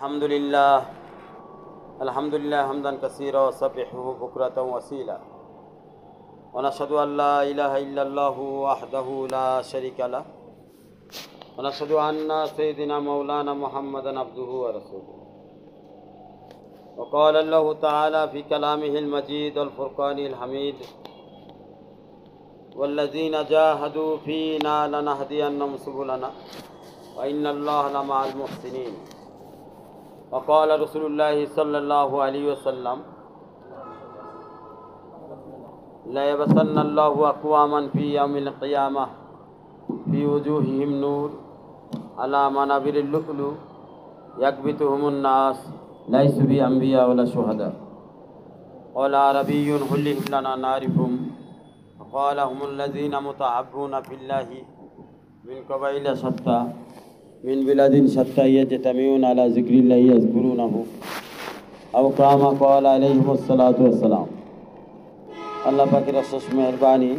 अल्हम्दुलिल्लाह हम्दन कसीरा वसब्बिहुहु बुक्रतन वसीला वनशहदु अन ला इलाहा इल्लल्लाहु वहदहु ला शरीका लह वनशहदु अन्ना सय्यिदना मौलाना मुहम्मदन अब्दुहु व रसूलुहु वक़ाल अल्लाहु तआला फ़ी कलामिहिल मजीद वल फ़ुरक़ानिल हमीद वल्लज़ीना जाहदू फ़ीना लनहदियन्नहुम सुबुलना व इन्नल्लाह लमअल मुहसिनीन वक़ाल रसूलुल्लाहि सल्लल्लाहु अलैहि वसल्लम लयबसन्नल्लाहु अक़वामन फ़ी यौमिल क़ियामह फ़ी वुजूहिहिम नूर अला मनाबिरिल लुअलु यकबितुहुमुन नास लैसु बि अंबिया वला शुहदा क़ाला अरबियुन हुल्लिम लना नारिफुहुम क़ाल हुमुल्लज़ीना मुतअब्बूना फ़िल्लाहि मिन क़बाइल शत्ता मिन बिलादिन शत्ता यजतमिऊन अला ज़िक्रिल्लाहि यज़कुरूनहु औ कामा क़ाल अलैहिमुस्सलातु वस्सलाम। আল্লাহ পাকের অশেষ মেহেরবানি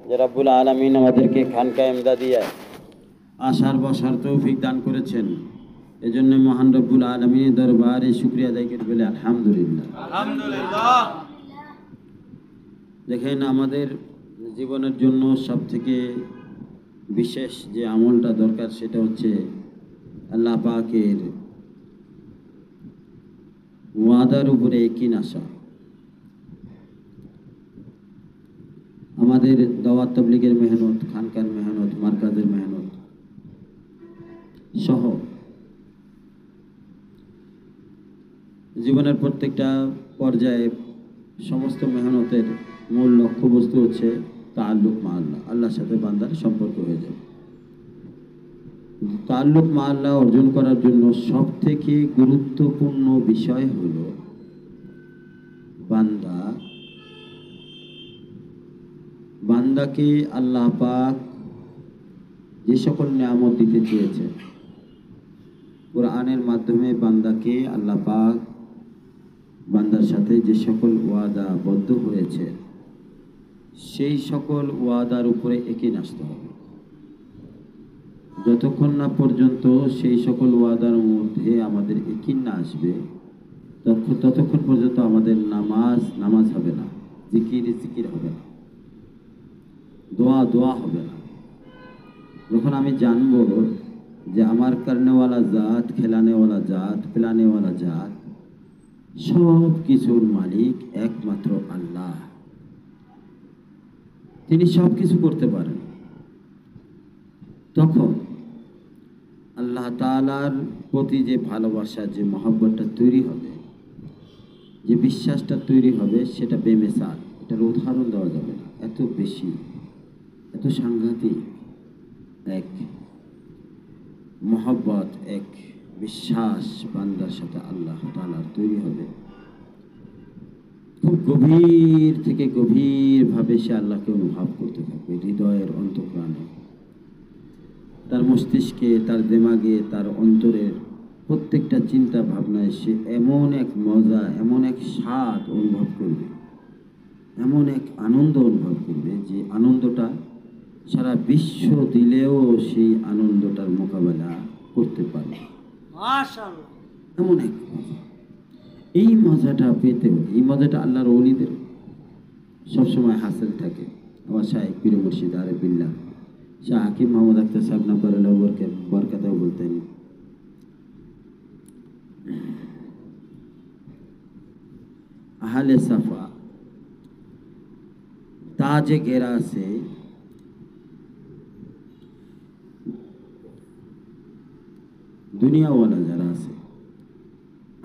যে রব্বুল আলামিন আমাদেরকে খানকায়ে ইমদাদিয়ায় আসার বসার তৌফিক দান করেছেন। এজন্য মহান রব্বুল আলামিনের দরবারে শুকরিয়া আদায় করে বলে আলহামদুলিল্লাহ। আলহামদুলিল্লাহ। দেখেন, আমাদের জীবনের জন্য সবথেকে বিশেষ যে আমলটা দরকার সেটা হচ্ছে আল্লাহ পাকের ওয়াদার উপরে ইয়াকিন আসা। আমাদের দাওয়াত তাবলীগের মেহনত, খানকার মেহনত, মারকাজের মেহনত সহ জীবনের প্রত্যেকটা পর্যায়ে সমস্ত মেহনতের মূল লক্ষ্যবস্তু হচ্ছে তাআল্লুক মা আল্লাহ, আল্লাহর সাথে বান্দার সম্পর্ক হয়ে যাবে। তাআল্লুক মা আল্লাহ অর্জন করার জন্য সবথেকে গুরুত্বপূর্ণ বিষয় হলো বান্দাকে আল্লাহ পাক যে সকল নিয়ামত দিতে চেয়েছে, কোরআনের মাধ্যমে বান্দাকে আল্লাহ পাক বান্দার সাথে যে সকল ওয়াদাবদ্ধ হয়েছে সেই সকল ওয়াদার উপরে ইয়াকিন আসতে হবে। যতক্ষণ না পর্যন্ত সেই সকল ওয়াদার মধ্যে আমাদের ইয়াকিন না আসবে ততক্ষণ পর্যন্ত আমাদের নামাজ হবে না, জিকির হবে না, দোয়া হবে না। যখন আমি জানবো যে আমার করনেওয়ালা জাত, খেলানেওয়ালা জাত, পিলানেওয়ালা জাত, সব কিছুর মালিক একমাত্র আল্লাহ, তিনি সব কিছু করতে পারেন, তখন আল্লাহ তাআলার প্রতি যে ভালোবাসা, যে মহব্বতটা তৈরি হবে, যে বিশ্বাসটা তৈরি হবে, সেটা বেমিসাল। এটার উদাহরণ দেওয়া যাবে না। এত বেশি, এত সাংঘাতিক এক মহব্বত, এক বিশ্বাস বান্দার সাথে আল্লাহ তাআলার তৈরি হবে। খুব গভীর থেকে গভীরভাবে সে আল্লাহকে অনুভব করতে থাকবে। হৃদয়ের অন্তঃপ্রাণে, তার মস্তিষ্কে, তার দিমাগে, তার অন্তরের প্রত্যেকটা চিন্তা ভাবনায় সে এমন এক মজা, এমন এক স্বাদ অনুভব করবে, এমন এক আনন্দ অনুভব করবে যে আনন্দটা সারা বিশ্ব দিলেও সেই আনন্দটার মোকাবেলা করতে পারে। মাশাআল্লাহ, এমন এক মজা। এই মজাটা পেতে হবে, এই মজাটা আল্লাহর ওলিদের সবসময় হাসিল থাকে। আমার শাইখ পীর মুর্শিদ আরিফুল্লাহ শাহ হাকিম মোহাম্মদ আখতার সাহেব নাফারুল্লাহ বরকাতাও বলতেন, আহলে সাফা তাজে গেরা সে दुनिया वाला जरा से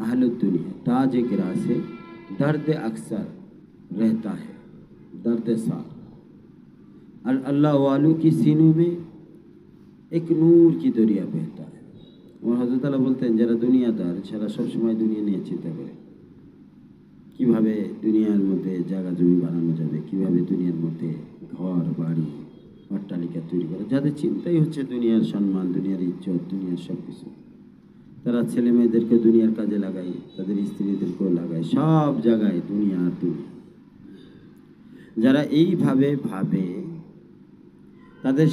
अहल दुनिया ताज गिरा से दर्द अक्सर रहता है, दर्द सार। अल्लाह वालों की सीनों में एक नूर की दरिया बहता है। और हज़रत अल्लाह बोलते हैं যারা দুনিয়াদার সারা সব সময় দুনিয়া নিয়ে চিন্তা করে, কিভাবে দুনিয়ার মধ্যে জায়গা জমি বানানো যাবে, কিভাবে দুনিয়ার মধ্যে ঘর বাড়ি অট্টালিকা তৈরি করা, যাদের চিন্তাই হচ্ছে দুনিয়ার সম্মান, দুনিয়ার ইজ্জত, দুনিয়ার সব কিছু। তারা ছেলে মেয়েদেরকে দুনিয়ার কাজে লাগায়, তাদের স্ত্রীদেরকেও লাগায়, সব জায়গায় দুনিয়া আর দুনিয়া। যারা এইভাবে ভাবে তাদের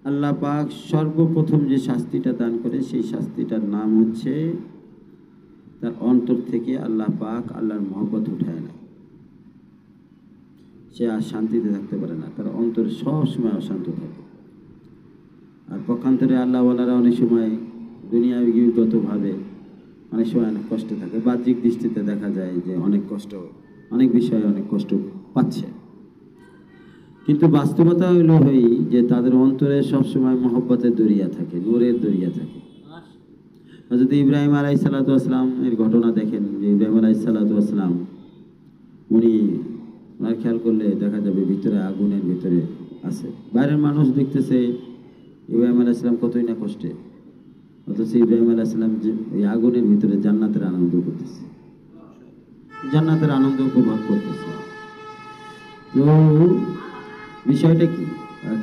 আল্লাহ পাক সর্বপ্রথম যে শাস্তিটা দান করে সেই শাস্তিটার নাম হচ্ছে তার অন্তর থেকে আল্লাহ পাক আল্লাহর মহব্বত উঠায় না, সে আর শান্তিতে থাকতে পারে না, তার অন্তর সবসময় অশান্ত থাকে। আর পক্ষান্তরে আল্লাহওয়ালারা অনেক সময় দুনিয়াগতভাবে অনেক সময় অনেক কষ্টে থাকে, বাহ্যিক দৃষ্টিতে দেখা যায় যে অনেক কষ্ট, অনেক বিষয়ে অনেক কষ্ট পাচ্ছে, কিন্তু বাস্তবতা হইল যে তাদের অন্তরে সবসময় মহব্বতের দরিয়া থাকে, নূরের দরিয়া থাকে। যদি ইব্রাহিম আলাইহিসসালাম এর ঘটনা দেখেন, যে ইব্রাহিম আলাইহিসসালাম উনি ওনার খেয়াল করলে দেখা যাবে ভিতরে আগুনের ভিতরে আছে, বাইরের মানুষ দেখতেছে ইব্রাহিম আলাইহিসসালাম কতই না কষ্টে, অথচ ইব্রাহিম আলাইহিসসালাম যে এই আগুনের ভিতরে জান্নাতের আনন্দ করতেছে, জান্নাতের আনন্দ উপভোগ করতেছে। তো বিষয়টা কি,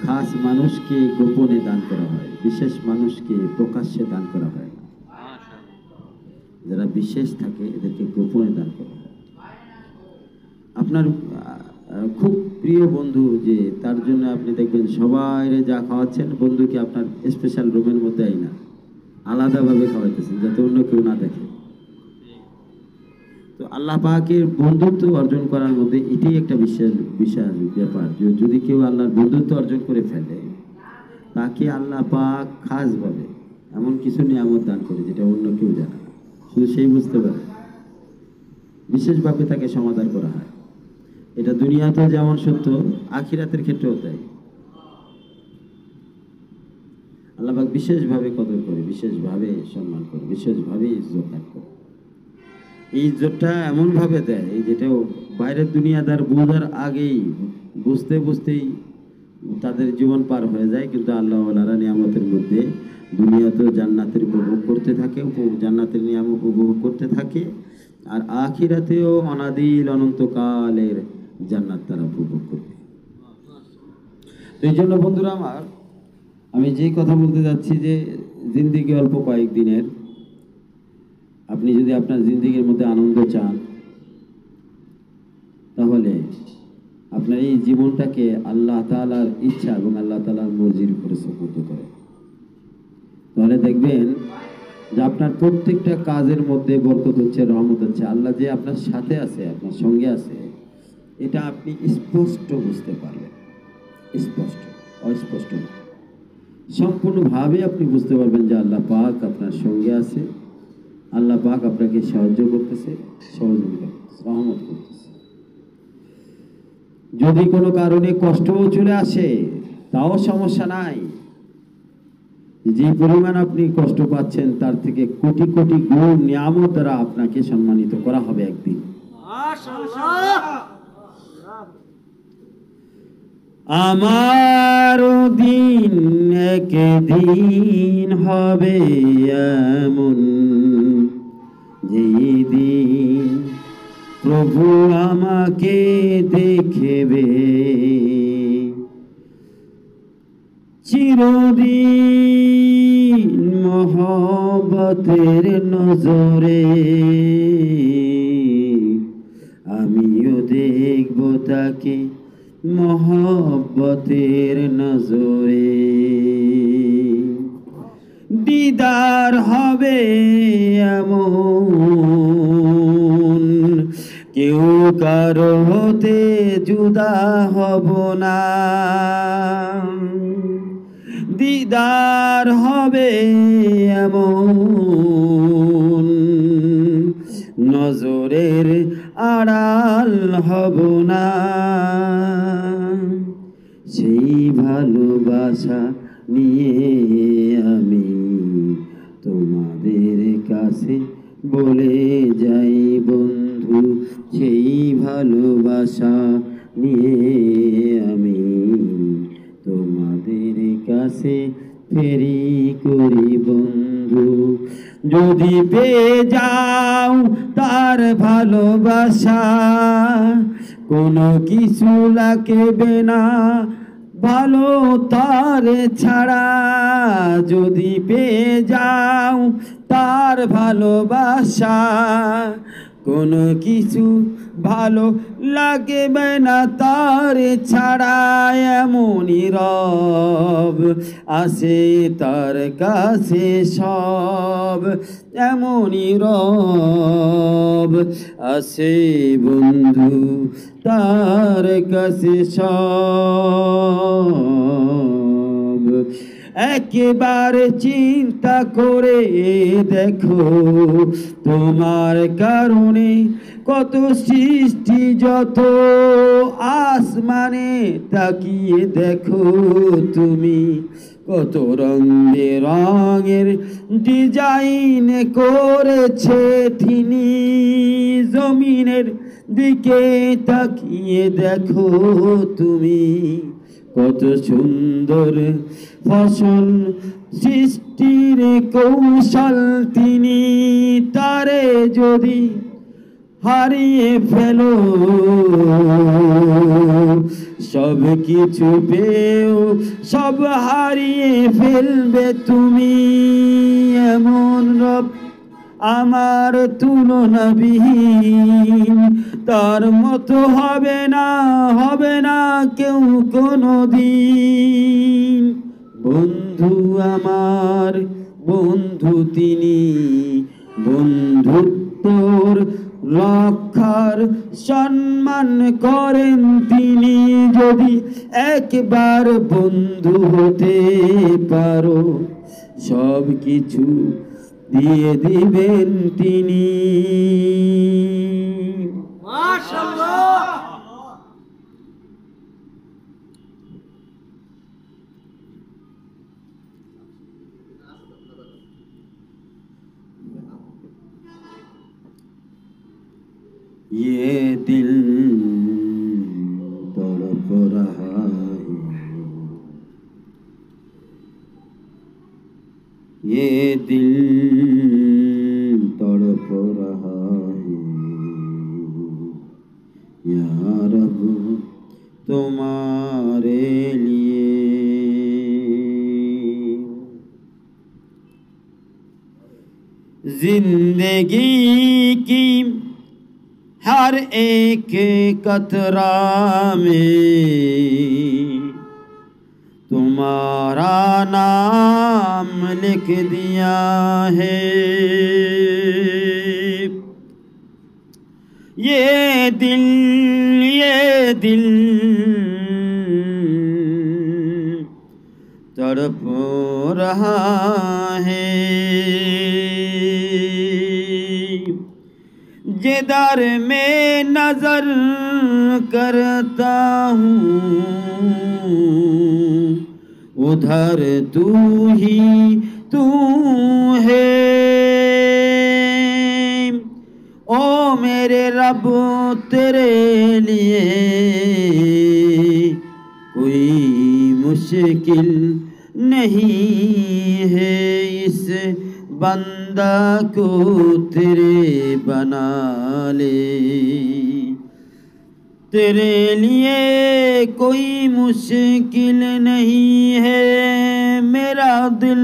খাস মানুষকে গোপনে দান করা হয়, বিশেষ মানুষকে প্রকাশ্যে দান করা হয় না। যারা বিশেষ থাকে এদেরকে গোপনে দান করা হয়। আপনার খুব প্রিয় বন্ধু, যে তার জন্য আপনি দেখবেন সবাই যা খাওয়াচ্ছেন, বন্ধুকে আপনার স্পেশাল রুমের মধ্যে আইনা আলাদাভাবে খাওয়াইতেছেন যাতে অন্য কেউ না দেখে। তো আল্লাহ পাকের বন্ধুত্ব অর্জন করার মধ্যে এটাই একটা বিশেষ ব্যাপার। যদি কেউ আল্লাহর বন্ধুত্ব অর্জন করে ফেলে, তাকে আল্লাহ পাক খাসভাবে এমন কিছু নিয়ামত দান করে যেটা অন্য কেউ জানে না, শুধু সেই বুঝতে পারে, বিশেষভাবে তাকে সমাধান করা হয়। এটা দুনিয়াতে যেমন সত্য, আখিরাতের ক্ষেত্রেও তাই। আল্লাহ পাক বিশেষভাবে কদর করে, বিশেষভাবে সম্মান করে, বিশেষভাবে ইজ্জত দান করে। এই ইজ্জতটা এমনভাবে দেয় যেটা বাইরের দুনিয়াদার বোঝার আগেই, বুঝতেই তাদের জীবন পার হয়ে যায়। কিন্তু আল্লাহওয়ালারা নিয়ামতের মধ্যে দুনিয়াতেও জান্নাতের উপভোগ করতে থাকে, জান্নাতের নিয়ামত উপভোগ করতে থাকে, আর আখিরাতেও অনাদিল অনন্তকালের জান্নাত তারা উপভোগ করবে। তো এই জন্য বন্ধুরা আমার, আমি যেই কথা বলতে যাচ্ছি যে জিন্দেগি অল্প কয়েকদিনের, আপনি যদি আপনার জিন্দেগির মধ্যে আনন্দ চান, তাহলে আপনার এই জীবনটাকে আল্লাহ তাআলার ইচ্ছা এবং আল্লাহ তাআলার মর্জির উপরে সুপুর্দ করেন। তাহলে দেখবেন যে আপনার প্রত্যেকটা কাজের মধ্যে বরকত হচ্ছে, রহমত হচ্ছে। আল্লাহ যে আপনার সাথে আছে, আপনার সঙ্গে আছে, এটা আপনি স্পষ্ট বুঝতে পারবেন। স্পষ্ট, অস্পষ্ট না, সম্পূর্ণভাবে আপনি বুঝতে পারবেন যে আল্লাহ পাক আপনার সঙ্গে আছে, আল্লাহ পাক আপনাকে সাহায্য করতেছে, সহযোগিতা করতেছে, রহমত করতেছে। যদি কোনো কারণে কষ্টও চলে আসে, তাও সমস্যা নাই। যে পরিমাণ আপনি কষ্ট পাচ্ছেন, তার থেকে কোটি কোটি গুণ নিয়ামত দ্বারা আপনাকে সম্মানিত করা হবে একদিন। আমার দিন একদিন হবে এমন, যেই দিন প্রভু আমাকে দেখবে, চিরদিন মহব্বতের নজরে আমিও দেখব তাকে মহব্বতের নজরে। দিদার হবে এমন, কেউ কারো হতে জুদা হব না। দিদার হবে এমন, নজরের আড়াল হব না। সেই ভালোবাসা নিয়ে আমি তোমাদের কাছে বলে যাই বন্ধু, সেই ভালোবাসা নিয়ে আমি তোমাদের কাছে ফেরি করি বন্ধু। যদি পেয়ে যাও তার ভালোবাসা, কোনো কিছু লাগবে না ভালো তার ছাড়া। যদি পেয়ে যাও তার ভালোবাসা, কোনো কিছু ভালো লাগবে না তার ছাড়া, এমনই রব আসে তার কাছে সব, এমনই রব আসে বন্ধু তার কাছে সব। একবার চিন্তা করে দেখো, তোমার কারণে কত সৃষ্টি যত, আসমানে তাকিয়ে দেখো তুমি, কত রং বেরঙের ডিজাইন করেছে তিনি। জমিনের দিকে তাকিয়ে দেখো তুমি, কত সুন্দর ফসল সৃষ্টির কৌশল তিনি। তারে যদি হারিয়ে ফেলো, সব কিছু পেয়েও সব হারিয়ে ফেলবে তুমি। এমন রব আমার তুলনাবিহীন, তার মতো হবে না কেউ কোনোদিন। বন্ধু আমার বন্ধু তিনি, বন্ধুত্বর রক্ষার সম্মান করেন তিনি। যদি একবার বন্ধু হতে পারো, সব কিছু দিয়ে দিবেন তিনি। মাশাআল্লাহ। ये दिल तड़प रहा है, ये दिल तड़प रहा है, या रब तुम्हारे लिए। जिंदगी की हर एक कतरा में तुम्हारा नाम लिख दिया है। ये दिल तड़प रहा है, जिधर में नजर करता हूँ उधर तू ही तू है। ओ मेरे रब तेरे लिए कोई मुश्किल नहीं है, इस बंदा को तेरे बना ले। तेरे लिए कोई मुश्किल नहीं है, मेरा दिल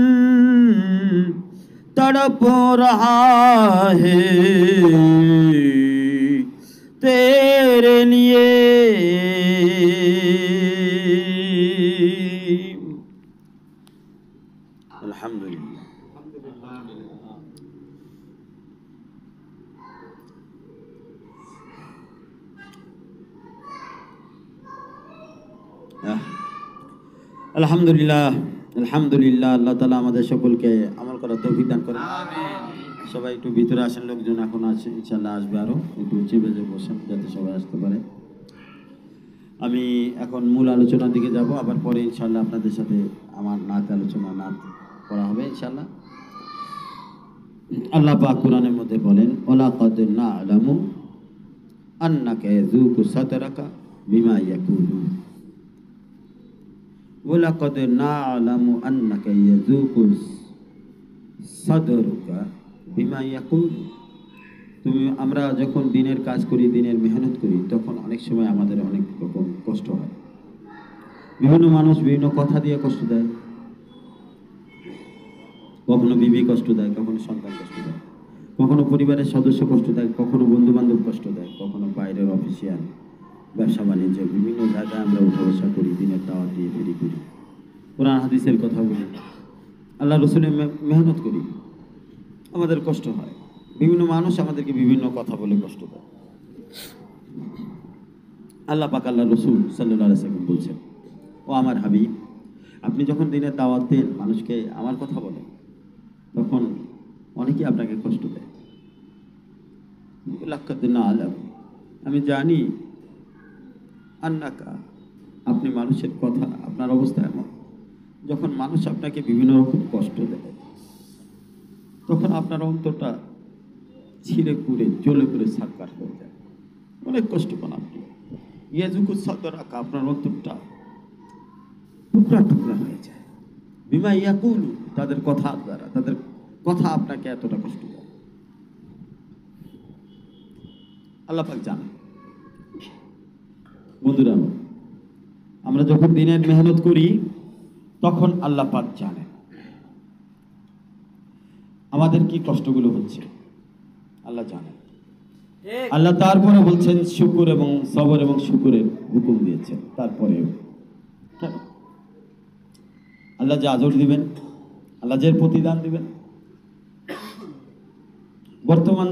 तड़प रहा है तेरे लिए। अल्हम्दुलिल्लाह। আলহামদুলিল্লাহ আলহামদুলিল্লাহ। আল্লাহ তাআলা আমাদের সকলকে আমল করার তৌফিক দান করেন। সবাই একটু ভিতরে আসেন, লোকজন এখন আছে, ইনশাআল্লাহ আসবে আরো, একটু চেপে বসেন যাতে সবাই আসতে পারে। আমি এখন মূল আলোচনার দিকে যাব, আবার পরে ইনশাআল্লাহ আপনাদের সাথে আমার নাত করা হবে ইনশাআল্লাহ। আল্লাহ পাক কোরআনের মধ্যে বলেন, ওয়ালাকাদ না'লামু আন্নাকা ইয়াযুকু সাদরাকা বিমা ইয়াকুলুন। ওয়ালাকাদ না'লামু আন্নাকা ইয়াযুকু সাদরুকা বিমা ইয়াকুলুন। আমরা যখন দিনের কাজ করি, দিনের মেহনত করি, তখন অনেক সময় আমাদের অনেক রকম কষ্ট হয়। বিভিন্ন মানুষ বিভিন্ন কথা দিয়ে কষ্ট দেয়, কখনো বিবি কষ্ট দেয়, কখনো সন্তান কষ্ট দেয়, কখনো পরিবারের সদস্য কষ্ট দেয়, কখনো বন্ধু বান্ধব কষ্ট দেয়, কখনো বাইরের অফিসিয়াল ব্যবসা বাণিজ্য বিভিন্ন জায়গায় আমরা উঠা বসা করি, দিনের দাওয়াত দিয়ে ফেরি করি, কোরআন হাদিসের কথা বলি, আল্লাহ রসুলের মেহনত করি, আমাদের কষ্ট হয়। বিভিন্ন মানুষ আমাদেরকে বিভিন্ন কথা বলে কষ্ট দেয়। আল্লাহ পাক আল্লাহ রসুল সাল্লাল্লাহু আলাইহি ওয়াসাল্লাম বলছেন, ও আমার হাবিব, আপনি যখন দিনের দাওয়াত দেন, মানুষকে আমার কথা বলেন, তখন অনেকেই আপনাকে কষ্ট দেয়। লাক্কাদিনা আলাম, আমি জানি আন্নাকা, আপনি মানুষের কথা, আপনার অবস্থা এমন, যখন মানুষ আপনাকে বিভিন্ন রকম কষ্ট দেয়, তখন আপনার অন্তরটা ছিঁড়ে পুড়ে জ্বলে পুড়ে সাক্কার হয়ে যায়, অনেক কষ্ট পান আপনি। ইয়াজুকু সাদরাকা, আপনার অন্তরটা টুকরা টুকরা হয়ে যায়। বিমা ইয়াকুলু, তাদের কথা দ্বারা, তাদের কথা আপনাকে এতটা কষ্ট দেয়। আল্লাহ পাক জানে। বন্ধুরা, আমরা যখন দিনের মেহনত করি, তখন আল্লাহ পাক জানে আমাদের কি কষ্টগুলো হচ্ছে, আল্লাহ জানেন। আল্লাহ তারপরে বলছেন শুকর এবং সবর এবং শুকরের হুকুম দিয়েছেন। তারপরেও কেন? আল্লাহ যে আজর দিবেন, আল্লাহ যে প্রতিদান দিবেন। বর্তমান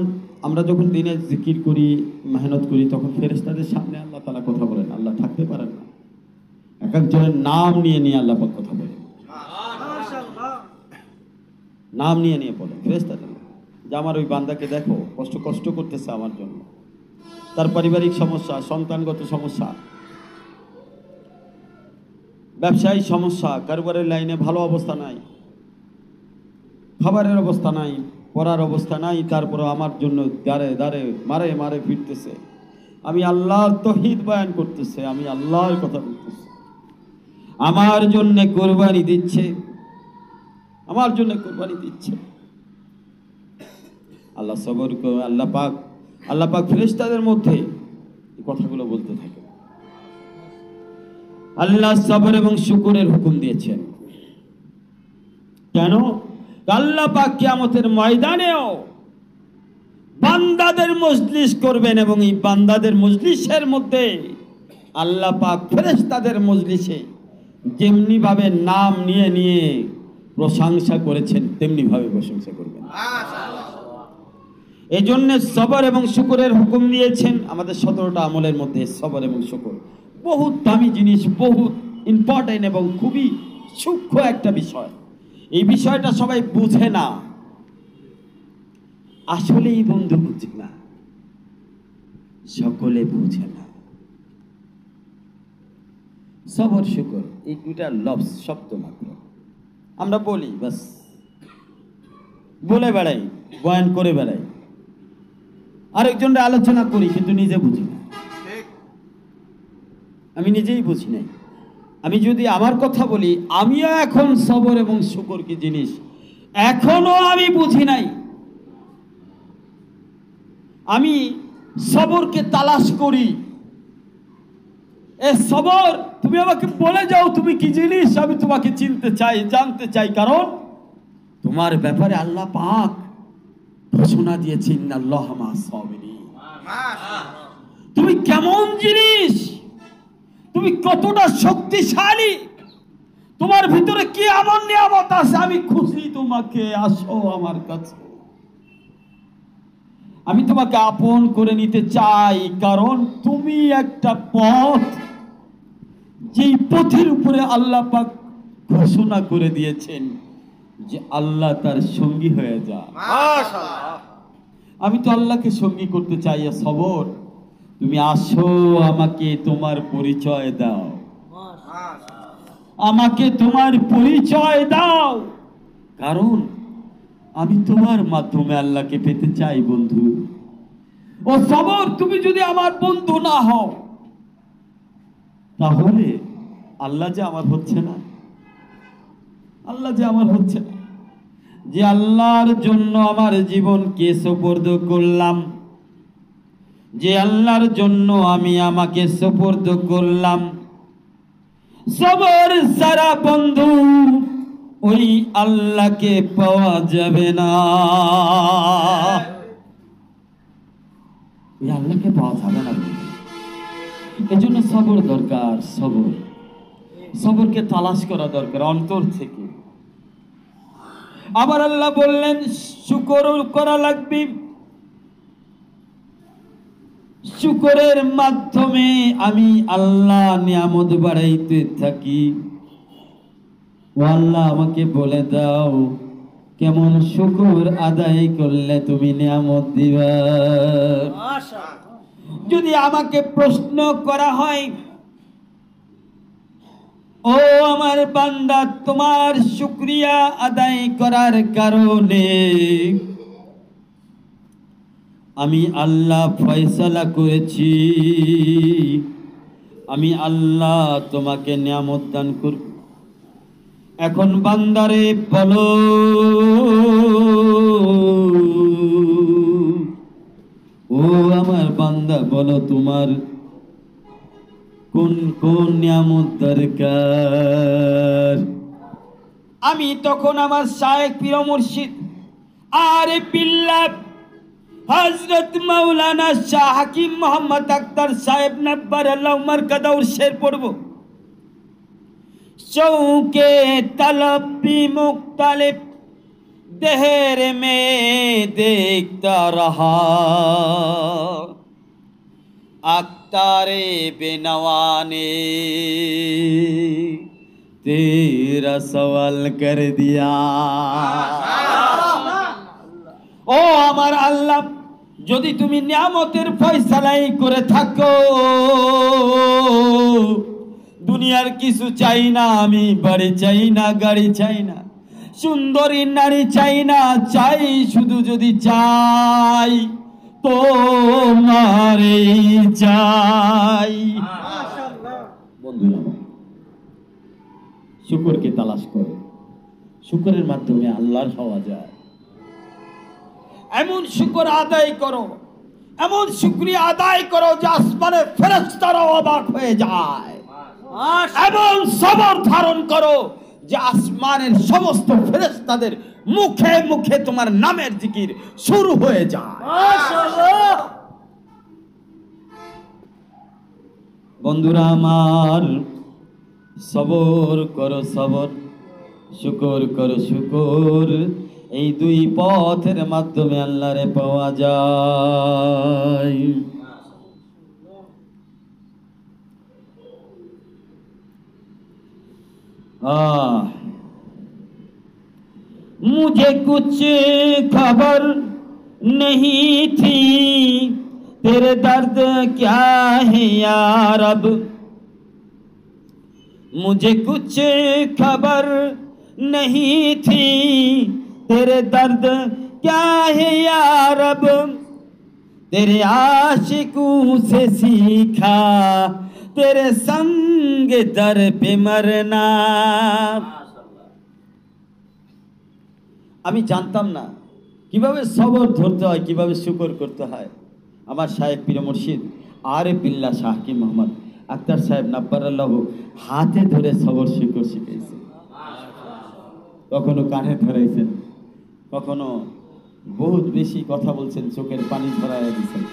আমরা যখন দিনে জিকির করি, মেহনত করি, তখন ফেরেশতাদের সামনে আল্লাহ তাআলা কথা বলেন, আল্লাহ থাকতে পারেন না। এক একজনের নাম নিয়ে নিয়ে আল্লাহ পাক কথা বলেন, নাম নিয়ে নিয়ে বলেন ফেরেশতাদের, যে আমার ওই বান্দাকে দেখো, কষ্ট করতেছে আমার জন্য, তার পারিবারিক সমস্যা, সন্তানগত সমস্যা, ব্যবসায়িক সমস্যা, কারবারের লাইনে ভালো অবস্থা নাই, খাবারের অবস্থা নাই, পড়ার অবস্থা নাই, তারপরে আমার জন্য দাঁড়ে দাঁড়ে মারে মারে ফিরতেছে। আমি আল্লাহর তৌহিদ বয়ান করতেছে, আমি আল্লাহর কথা বলতেছি, আমার জন্য কোরবানি দিচ্ছে, আমার জন্য কোরবানি দিচ্ছে। আল্লাহ সবর করে, আল্লাহ পাক ফেরেশতাদের মধ্যে এই কথাগুলো বলতে থাকে। আল্লাহ সবর এবং শুকরের হুকুম দিয়েছেন। কেন? আল্লাহ পাক কিয়ামতের ময়দানেও বান্দাদের মজলিস করবেন, এবং এই বান্দাদের মজলিসের মধ্যে আল্লাহ পাক ফেরেশতাদের মজলিসে যেমনি ভাবে নাম নিয়ে নিয়ে প্রশংসা করেছেন, তেমনি ভাবে প্রশংসা করবেন। এই জন্য সবর এবং শুকরের হুকুম দিয়েছেন। আমাদের 17টা আমলের মধ্যে সবর এবং শুকর বহুত দামি জিনিস, বহুত ইম্পর্টেন্ট এবং খুবই সূক্ষ্ম একটা বিষয়। এই বিষয়টা সবাই বুঝে না, আসলেই বন্ধু বুঝে না, সকলে বুঝে না। সবর শুকর এই দুইটা লফজ, শব্দ মাত্র আমরা বলি, বাস বলে বেড়াই, বয়ান করে বেড়াই, আরেকজনরা আলোচনা করি, কিন্তু নিজে বুঝি না। আমি নিজেই বুঝি নাই। আমি যদি আমার কথা বলি, আমিও এখন সবর এবং শুকর কি জিনিস এখনো আমি বুঝি নাই। আমি সবরকে তালাশ করি। এ সবর, তুমি আমাকে বলে যাও তুমি কি জিনিস, আমি তোমাকে চিনতে চাই, জানতে চাই। কারণ তোমার ব্যাপারে আল্লাহ পাক ঘোষণা দিয়েছেন, ইন্নাল্লাহা মা'আস সাবিরিন। তুমি কেমন জিনিস, তুমি কতটা শক্তিশালী, তোমার ভিতরে কি এমন নিয়ামত আছে, আমি খুশি তোমাকে, আসো আমার কাছে, আমি তোমাকে আপন করে নিতে চাই। কারণ তুমি একটা পথ, যেই পথের উপরে আল্লাহ পাক ঘোষণা করে দিয়েছেন যে আল্লাহ তার সঙ্গী হয়ে যা। মাশাআল্লাহ, আমি তো আল্লাহকে সঙ্গী করতে চাই। সবর, তুমি আসো, আমাকে তোমার পরিচয় দাও, আমাকে তোমার পরিচয় দাও, কারণ আমি তোমার মাধ্যমে আল্লাহকে পেতে চাই। বন্ধু ও সবর, তুমি যদি আমার বন্ধু না হও, তাহলে আল্লাহ যে আমার হচ্ছে না, আল্লাহ যে আমার হচ্ছে না। যে আল্লাহর জন্য আমার জীবনকে সুপর্দ করলাম, যে আল্লাহর জন্য আমি আমাকে সুপর্দ করলাম, সবর সারা বন্ধু ওই আল্লাহকে পাওয়া যাবে না। ওই আল্লাহকে পাওয়া যাবে না। এজন্য সবর দরকার, সবর, সবরকে তালাশ করা দরকার অন্তর থেকে। আবার আল্লাহ বললেন শুকর করা লাগবে, শুকরের মাধ্যমে আমি আল্লাহ নিয়ামত বাড়াইতে থাকি। ও আল্লাহ আমাকে বলে দাও কেমন শুকর আদায় করলে তুমি নিয়ামত দিবা। যদি আমাকে প্রশ্ন করা হয়, ও আমার বান্দা তোমার শুকরিয়া আদায় করার কারণে আমি আল্লাহ ফয়সালা করেছি, আমি আল্লাহ তোমাকে নিয়ামত দান করব। এখন বান্দারে বলো ও আমার বান্দা বলো তোমার কোন কোন নিয়ামত দরকার। আমি তখন আমার শায়েখ পীর মুর্শিদ আরিফ বিল্লাহ হযরত মাওলানা শাহ হাকিম মোহাম্মদ আখতার সাহেব নব্বরুল্লাহ মারকাদাউর শের পড়ব। शौके तलब भी मुख्तलिफ दहर में देखता रहा, अख्तारे बेनवा ने तेरा सवाल कर दिया। ও আমার আল্লাহ, যদি তুমি নিয়ামতের ফয়সালাই করে থাকো, দুনিয়ার কিছু চাই না, আমি বাড়ি চাই না, গাড়ি চাই না, সুন্দরী নারী চাই না, চাই শুধু যদি চাই তোমারে চাই। বন্ধুরা, শুকরকে তালাশ করো, শুকরের মাধ্যমে আল্লাহর হওয়া যায়। এমন শুকর আদায় করো, এমন শুকরিয়া আদায় করো যে আসমানের ফেরেশতারা অবাক হয়ে যায়। এমন সবর ধারণ করো যে আসমানের সমস্ত ফেরেশতাদের মুখে মুখে তোমার নামের জিকির শুরু হয়ে যায়। মাশাআল্লাহ। বন্ধুরা আমার, সবর করো সবর, শুকর করো শুকর, এই দুই পথের মাধ্যমে আল্লাহরে পাওয়া যায়। मुझे कुछ खबर नहीं थी तेरे दर्द क्या है या रब, मुझे कुछ खबर नहीं थी तेरे दर्द क्या है या रब, तेरे आशिकों से सीखा तेरे संग दर पे मरना। আমি জানতাম না কিভাবে সবর ধরতে হয়, কিভাবে শুকর করতে হয়। আমার শায়েখ পীর মুর্শিদ আরিফ বিল্লাহ শাহ হাকিম মোহাম্মদ আখতার সাহেব নব্বরুল্লাহ হাতে ধরে সবর শুকর শিখিয়েছে। কখনো কানে ধরাইছেন, কখনো বহুত বেশি কথা বলছেন, চোখের পানি ধরাইয়া দিয়েছেন,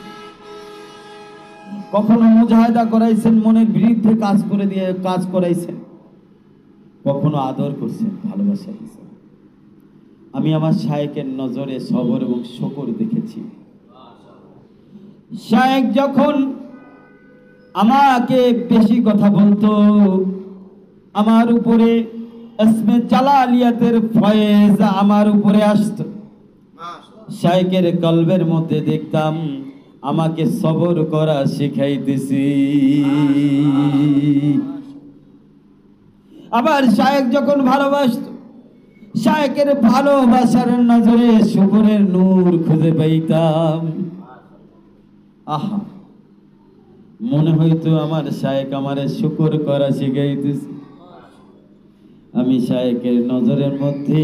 কখনো মুজাহিদা করাইছেন, মনের বিরুদ্ধে কাজ করে দিয়ে কাজ করাইছেন, কখনো আদর করছেন, ভালোবাসা দিয়েছেন। আমি আমার শায়েখের নজরে সবর এবং শুকর দেখেছি। শায়েখ যখন আমাকে বেশি কথা বলতো, আমার উপরে ইসমে জালালিয়াতের ফয়েজ আমার উপরে আসতো, শায়েখের কলবের মধ্যে দেখতাম আমাকে সবর করা শিখাইতেছি। আবার শায়েখ যখন ভালোবাসতো, শায়েখের ভালোবাসার নজরে শুকরের নূর খুঁজে পাইতাম। আহা, মনে হইতো আমার শায়েখ আমারে শুকর করা শিখাইতেছে। আমি শায়েখের নজরের মধ্যে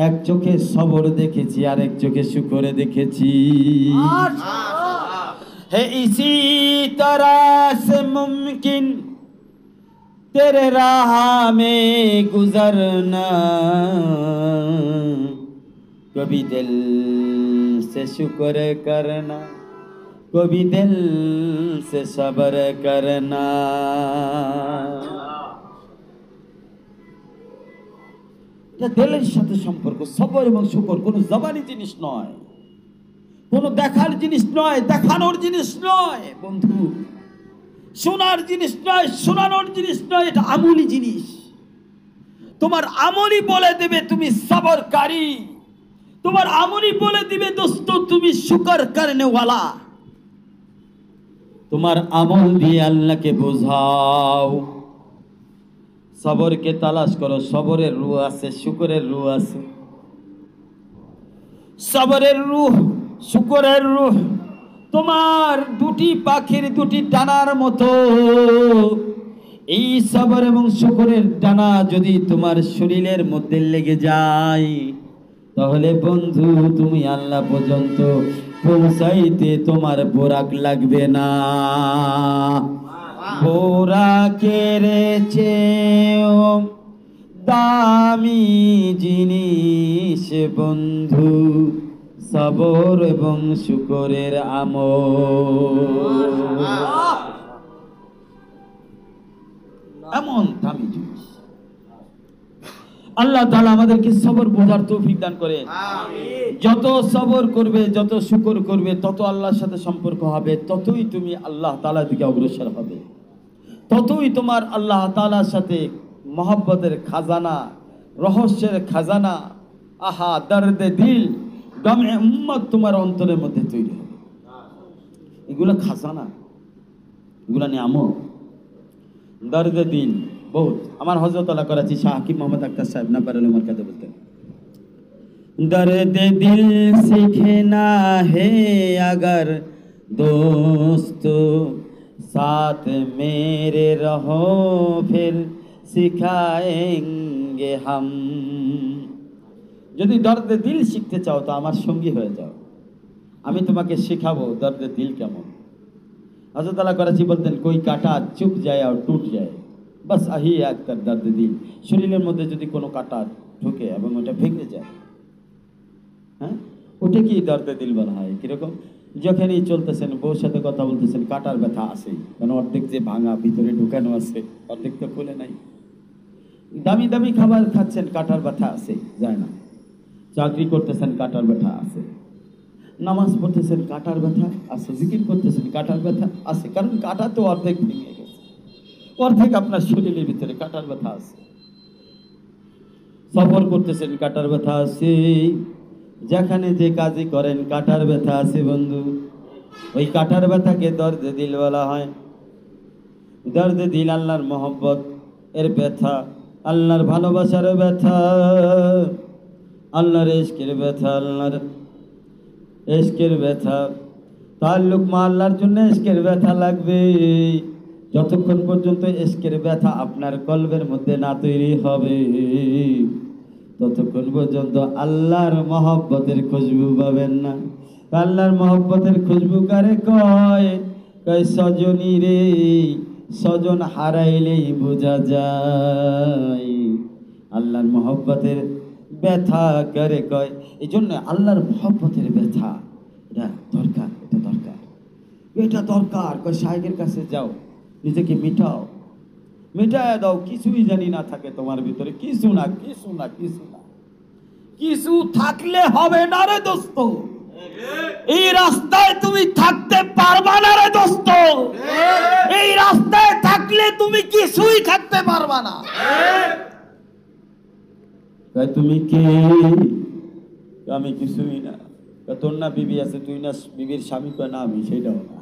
এক চোখে সবর দেখেছি, আর এক চোখে শুকরে দেখেছি। है इसी तरह से मुमकिन तेरे राह में गुजरना, कभी दिल से शुक्र करना, कभी दिल से सब्र करना। दिलेर साथे सम्पर्क सबर एवं शुकर कोनो जबानी जिनिस नय, কোনো দেখার জিনিস নয়, দেখানোর জিনিস নয় বন্ধু, শোনার জিনিস নয়, শোনানোর জিনিস নয়, এটা আমলি জিনিস। তোমার আমলি বলে দেবে তুমি সবরকারী, তোমার আমলি বলে দিবে দোস্ত তুমি শুকর করনে ওয়ালা। তোমার আমল দিয়ে আল্লাহকে বোঝাও, সবরকে তালাশ করো। সবরের রূহ আছে, শুকরের রূহ আছে। সবরের রূহ, শুকরের রূহ তোমার দুটি পাখির দুটি ডানার মতো। এই সবর এবং শুকরের ডানা যদি তোমার শরীরের মধ্যে লেগে যায়, তাহলে বন্ধু তুমি আল্লাহ পর্যন্ত পৌঁছাইতে তোমার বোরাক লাগবে না। বোরাকের চেয়েও দামি জিনিস বন্ধু সবর এবং শুকরের আমল। এমন দামি জিনিস। আল্লাহ তাআলা আমাদেরকে সবর বোঝার তৌফিক দান করে। যত সবর করবে, যত শুকর করবে, তত আল্লাহর সাথে সম্পর্ক হবে, ততই তুমি আল্লাহ তাআলার দিকে অগ্রসর হবে, ততই তোমার আল্লাহ তাআলার সাথে মহব্বতের খাজানা, রহস্যের খাজানা, আহা দর্দে দিল, গমে উম্মত তোমার অন্তরের মধ্যে তৈরি হবে। এগুলো খাজানা, এগুলো নিয়ামত। দর্দে দিল বহুত। আমার হযরত আলা করাচি শাহ হাকিম মোহাম্মদ আক্তার সাহেব নাবারুল উমর কাছে বলতেন, দর্দে দিল सीखना है अगर दोस्त साथ मेरे रहो फिर सिखाएंगे हम। যদি দর্দে দিল শিখতে চাও তো আমার সঙ্গী হয়ে যাও, আমি তোমাকে শেখাবো দর্দে দিল কেমন। হযরত আলা করাচি বলতেন, कोई कांटा चुभ जाए और टूट जाए बस यही एक दर्द दिल। শরীরের মধ্যে যদি কোনো কাঁটা ঢোকে এবং ওটা ভেঙে যায়, হ্যাঁ, ওটা কি দর্দে দিল বলা হয়। কিরকম? যখনই চলতেছেন, বউর সাথে কথা বলতেছেন, কাঁটার ব্যথা আছে, কারণ অর্ধেক যে ভাঙা ভিতরে ঢুকানো আছে, অর্ধেক তো খুলে নাই। দামি দামি খাবার খাচ্ছেন, কাঁটার ব্যথা আছে, যায় না। চাকরি করতেছেন, কাঁটার ব্যথা আছে। নামাজ পড়তেছেন, কাঁটার ব্যথা আছে। জিকির করতেছেন, কাঁটার ব্যথা আছে, কারণ কাঁটা তো অর্ধেক ভেঙে গেছে, অর্ধেক আপনার শরীরের ভিতরে কাঁটার ব্যথা আছে। সফর করতেছেন, কাঁটার ব্যথা আছে। যেখানে যে কাজই করেন, কাঁটার ব্যথা আছে বন্ধু। ওই কাঁটার ব্যথাকে দর্দে দিল বলা হয়। দর্দে দিল আল্লাহর মহব্বত এর ব্যথা, আল্লাহর ভালোবাসার ব্যথা, আল্লাহর ইশকের ব্যথা, আল্লাহর ইশকের ব্যথা। তাল্লুক মা আল্লাহর জন্য ইশকের ব্যথা লাগবে। যতক্ষণ পর্যন্ত ইশকের ব্যথা আপনার কলবের মধ্যে না তৈরি হবে, ততক্ষণ পর্যন্ত আল্লাহর মহব্বতের খুশবু পাবেন না। আল্লাহর মহব্বতের খুশবু কারে কয়? কয় সজনী রে, সজন হারাইলেই বোঝা যায়। আল্লাহর মহব্বতের ব্যথা কারে কয়? এই জন্য আল্লাহর মহব্বতের ব্যথা এটা দরকার, এটা দরকার, এটা দরকার। কয় শায়েখের কাছে যাও, নিজেকে মিটাও, মিটায় দাও। কিছুই জানি না থাকে তোমার ভিতরে, কিছু না, কিছু না, কিছু না, কিছু থাকলে হবে না রে দোস্ত। এই রাস্তায় তুমি থাকতে পারবা না রে দোস্ত। এই রাস্তায় থাকলে তুমি কিছুই থাকতে পারবা না। তুমি কে? আমি কিছুই না। তোর না বিবি আছে, তুই না বিবির স্বামী? কয় না, আমি সেটাও না।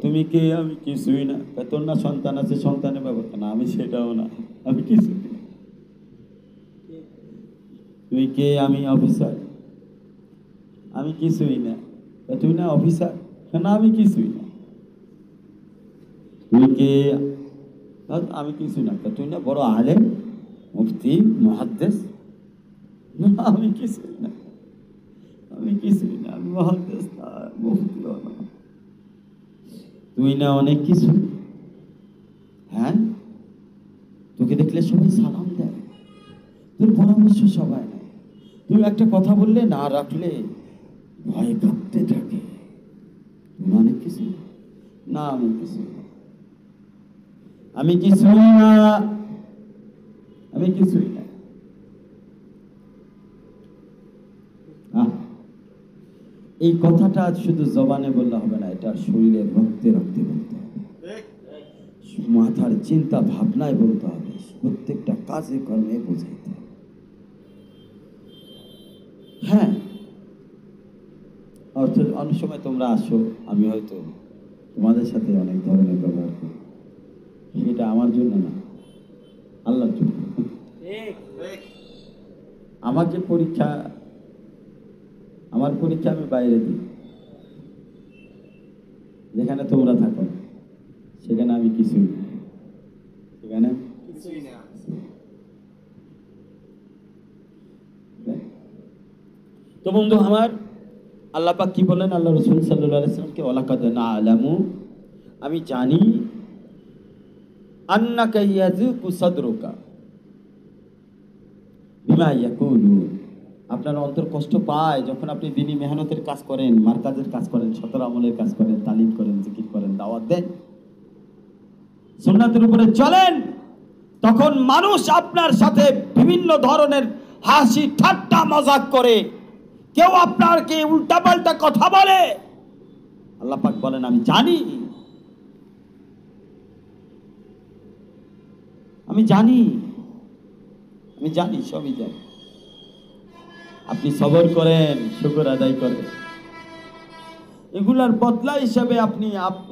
তুমি কে? আমি কিছুই না। তোর না সন্তান আছে, সন্তানের ব্যবস্থা? না, আমি সেটাও না, আমি কিছুই না। তুই কে? আমি অফিসার। আমি কিছুই না। তুই না অফিসার? না, আমি কিছুই না। তুই কে? আমি কিছু না। তুই না বড় আলেম, মুফতি, মুহাদ্দিস? না, আমি কিছুই না, আমি কিছুই না, আমি মুহাদ্দিস না, মুফতিও না। তুই না অনেক কিছু। হ্যাঁ, তোকে দেখলে সবাই সালাম দেয়, তোর পরামর্শ সবাই নেয়। তুই একটা কথা বললে না রাখলে ভয় কাঁপতে থাকে। কিছু না, আমি কিছু না, আমি কিছুই না, আমি কিছুই না। এই কথাটা শুধু জবানে বললে হবে না, এটা শরীরের রক্তে রক্তে বলতে হবে, মাথার চিন্তা ভাবনায় বলতে হবে, প্রত্যেকটা কাজে কর্মে বোঝাইতে হবে। হ্যাঁ, অর্থাৎ অনেক সময় তোমরা আসো, আমি হয়তো তোমাদের সাথে অনেক ধরনের ব্যবহার করি, সেটা আমার জন্য না, আল্লাহর জন্য। আমার যে পরীক্ষা, আমার পরীক্ষা আমি বাইরে দিই, যেখানে তোমরা থাকো সেখানে আমি কিছুই না, সেখানে তো বন্ধু আমার, আল্লাহ পাক কি বলেন আল্লাহ রাসূল সাল্লাল্লাহু আলাইহি ওয়াসাল্লামকে, ওয়ালাকাদ না'লামু, আমি জানি, আন্নাকা ইয়াযুকু সাদরুকা বিমা ইয়াকুলুন, আপনার অন্তর কষ্ট পায় যখন আপনি দিনী মেহনতের কাজ করেন, মারকাজের কাজ করেন, সতর আমলের কাজ করেন, তালিম করেন, জিকির করেন, দাওয়াত দেন, সুন্নাতের উপরে চলেন, তখন মানুষ আপনার সাথে বিভিন্ন ধরনের হাসি ঠাট্টা মজাক করে, কেউ আপনাকে উল্টাপাল্টা কথা বলে, আল্লাহ পাক বলেন আমি জানি, আমি জানি, আমি জানি, সবই জানি। আপনি সবর করেন, শুকর আদায় করেন, এগুলার বদলা হিসাবে আপনি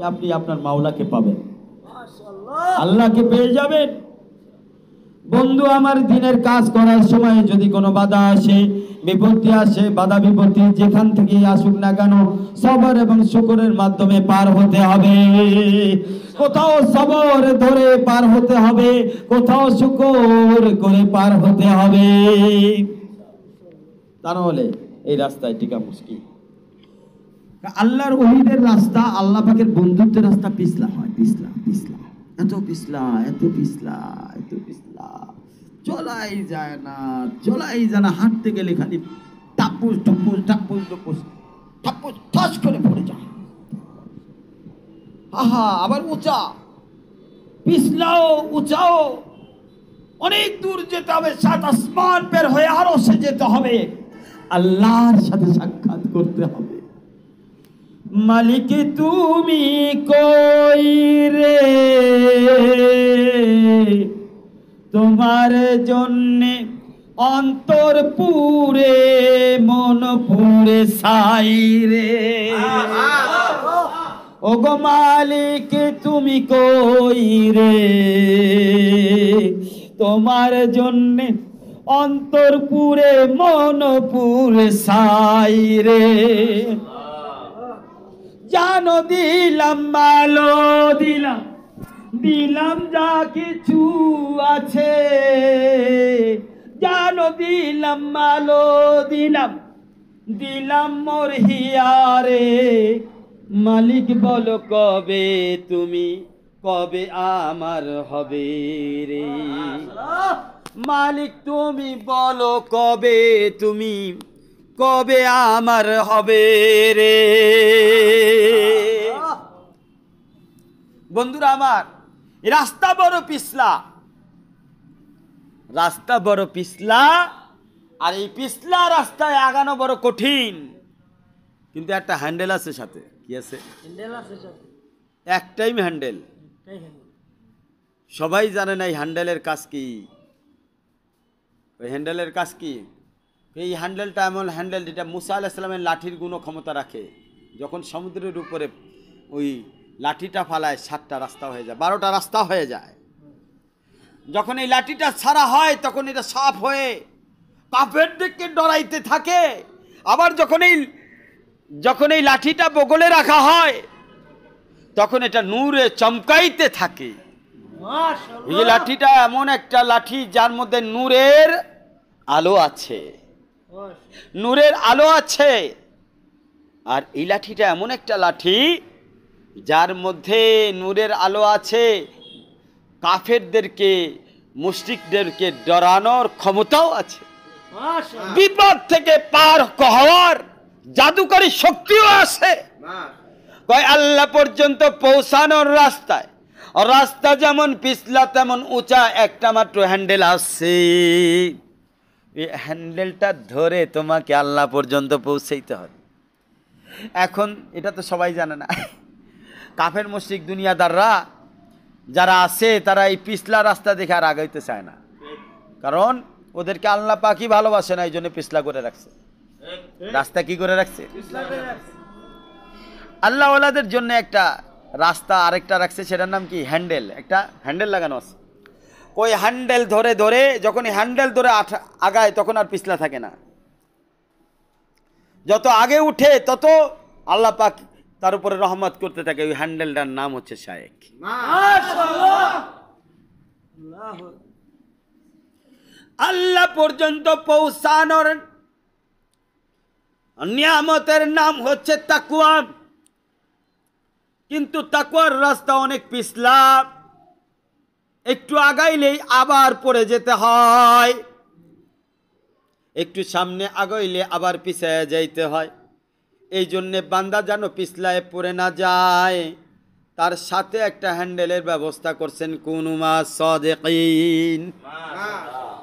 আপনি আপনার মাওলাকে পাবেন, আল্লাহকে পেয়ে যাবেন। বন্ধু আমার, দিনের কাজ করার সময় যদি কোনো বাধা আসে, বিপত্তি আসে, বাধা বিপত্তি যেখান থেকে আসুক না কেন, সবর এবং শুকরের মাধ্যমে পার হতে হবে। কোথাও সবর ধরে পার হতে হবে, কোথাও শুকর করে পার হতে হবে, তা নাহলে এই রাস্তায় টিকা মুশকিল। আল্লাহর ওলিদের রাস্তা, আল্লাহ পাকের বন্ধুত্বের রাস্তা পিছলা হয়, পিছলা পিছলা, এত পিছলা, এত পিছলা, এত পিছলা, চলাই যায় না, চলাই যায় না, হাঁটতে গেলে খালি টাপুস টুপুস টাপুস টুপুস টাপুস ঠাস করে পড়ে যায়। আহা, আবার উঁচা, পিছলাও উঁচাও, অনেক দূর যেতে হবে, 7 আসমান পের হয়ে আরো সে যেতে হবে, আল্লাহর সাথে সাক্ষাৎ করতে হবে। মালিক তুমি কই রে, তোমার জন্যে অন্তর পুরে মন পুরে সাই রে, ওগো মালিক তুমি কই রে, তোমার জন্যে অন্তর পুরে মন পুরে সাই রে, জানো দিলাম মালো দিলাম, দিলাম যা কিছু আছে, জানো দিলাম মালো দিলাম, দিলাম মোর হিয়ারে, মালিক বলো কবে তুমি, কবে আমার হবে রে, মালিক তুমি বলো কবে তুমি, কবে আমার হবে রে। বন্ধুরা আমার, রাস্তা বড় পিছলা, রাস্তা বড় পিছলা, আর এই পিছলা রাস্তায় আগানো বড় কঠিন, কিন্তু একটা হ্যান্ডেল আছে সাথে। কি আছে? এক টাইম হ্যান্ডেল। সবাই জানে না এই হ্যান্ডেলের কাজ কি। ওই হ্যান্ডেলের কাজ কি? এই হ্যান্ডেলটা এমন হ্যান্ডেল যেটা মুসা আলাইহিস সালামের লাঠির গুণ ক্ষমতা রাখে। যখন সমুদ্রের উপরে ওই লাঠিটা ফালায় 7টা রাস্তা হয়ে যায়, 12টা রাস্তা হয়ে যায়। যখন এই লাঠিটা ছাড়া হয় তখন এটা সাফ হয়ে কাফেরদেরকে ডরাইতে থাকে। আবার যখন এই লাঠিটা বগলে রাখা হয় তখন এটা নূরে চমকাইতে থাকে। এই লাঠিটা এমন একটা লাঠি যার মধ্যে নূরের আলো আছে, নূরের আলো আছে। আর এই লাঠিটা এমন একটা লাঠি যার মধ্যে নূরের আলো আছে, কাফেরদেরকে মুশরিকদেরকে ডরানোর ক্ষমতাও আছে, বিপদ থেকে পার হওয়ার জাদুকরী শক্তিও আছে। কয় আল্লাহ পর্যন্ত পৌঁছানোর রাস্তায়, রাস্তা যেমন পিছলা তেমন উঁচা, একটা মাত্র হ্যান্ডেল আছে। এই হ্যান্ডেলটা ধরে তোমাকে আল্লাহ পর্যন্ত পৌঁছাইতে হবে। এখন এটা তো সবাই জানে না। কাফের মুশরিক দুনিয়াদাররা যারা আছে তারা এই পিছলা রাস্তা দেখে আর আগাইতে চায় না, কারণ ওদেরকে আল্লাহ পাকই ভালোবাসে না, এই জন্য পিছলা করে রাখছে। রাস্তা কি করে রাখছে? আল্লাহ ওয়ালাদের জন্য একটা রাস্তা আরেকটা রাখছে, সেটার নাম কি? হ্যান্ডেল। একটা হ্যান্ডেল লাগানো আছে। ওই হ্যান্ডেল ধরে ধরে যখন হ্যান্ডেল ধরে আগায় তখন আর পিছলা থাকে না। যত আগে উঠে তত আল্লাহ পাক তার উপরে রহমত করতে থাকে। ওই হ্যান্ডেলটার নাম হচ্ছে শায়েক। আল্লাহ পর্যন্ত পৌঁছানোর নিয়ামতের নাম হচ্ছে তাকওয়া, কিন্তু তাকওয়ার রাস্তা অনেক পিছলা। একটু আগাইলেই আবার পড়ে যেতে হয়, একটু সামনে আগাইলে আবার পিছায় যাইতে হয়। এই জন্যে বান্দা যেন পিছলায় পড়ে না যায়, তার সাথে একটা হ্যান্ডেলের ব্যবস্থা করছেন। কুনু মা সাদিকিন,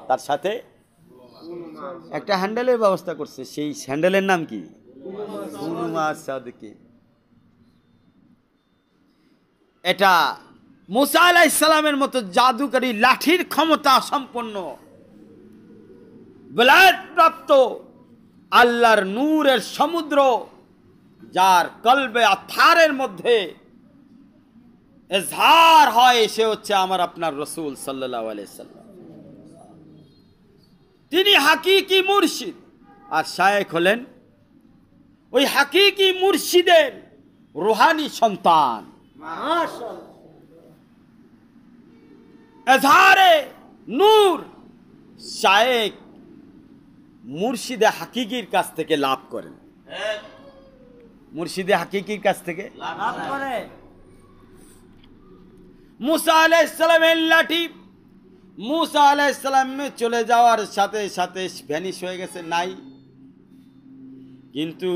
তার সাথে একটা হ্যান্ডেলের ব্যবস্থা করছে। সেই হ্যান্ডেলের নাম কি? কুনু মা সাদিকিন। এটা মুসা আলাইহিস সালামের মতো জাদুকারী লাঠির ক্ষমতা সম্পন্ন বেলায়েত প্রাপ্ত আল্লাহর নূরের সমুদ্র, যার কলবে আথারের মধ্যে এজহার হয়, সে হচ্ছে আমার আপনার রাসূল সাল্লাল্লাহু আলাইহি সাল্লাম। তিনি হাকিকি মুর্শিদ, আর শায়েখ হলেন ওই হাকিকি মুর্শিদের রুহানি সন্তান। এজহারে নূর শায়েখ মুর্শিদে হাকিকির কাছ থেকে লাভ করেন। মুর্শিদে হাকিকির কাছ থেকে লাভ করে। মুসা আলাইহিস সালামের লাঠি মুসা আলাইহিস সালাম চলে যাওয়ার সাথে সাথে ভ্যানিশ হয়ে গেছে, নাই। কিন্তু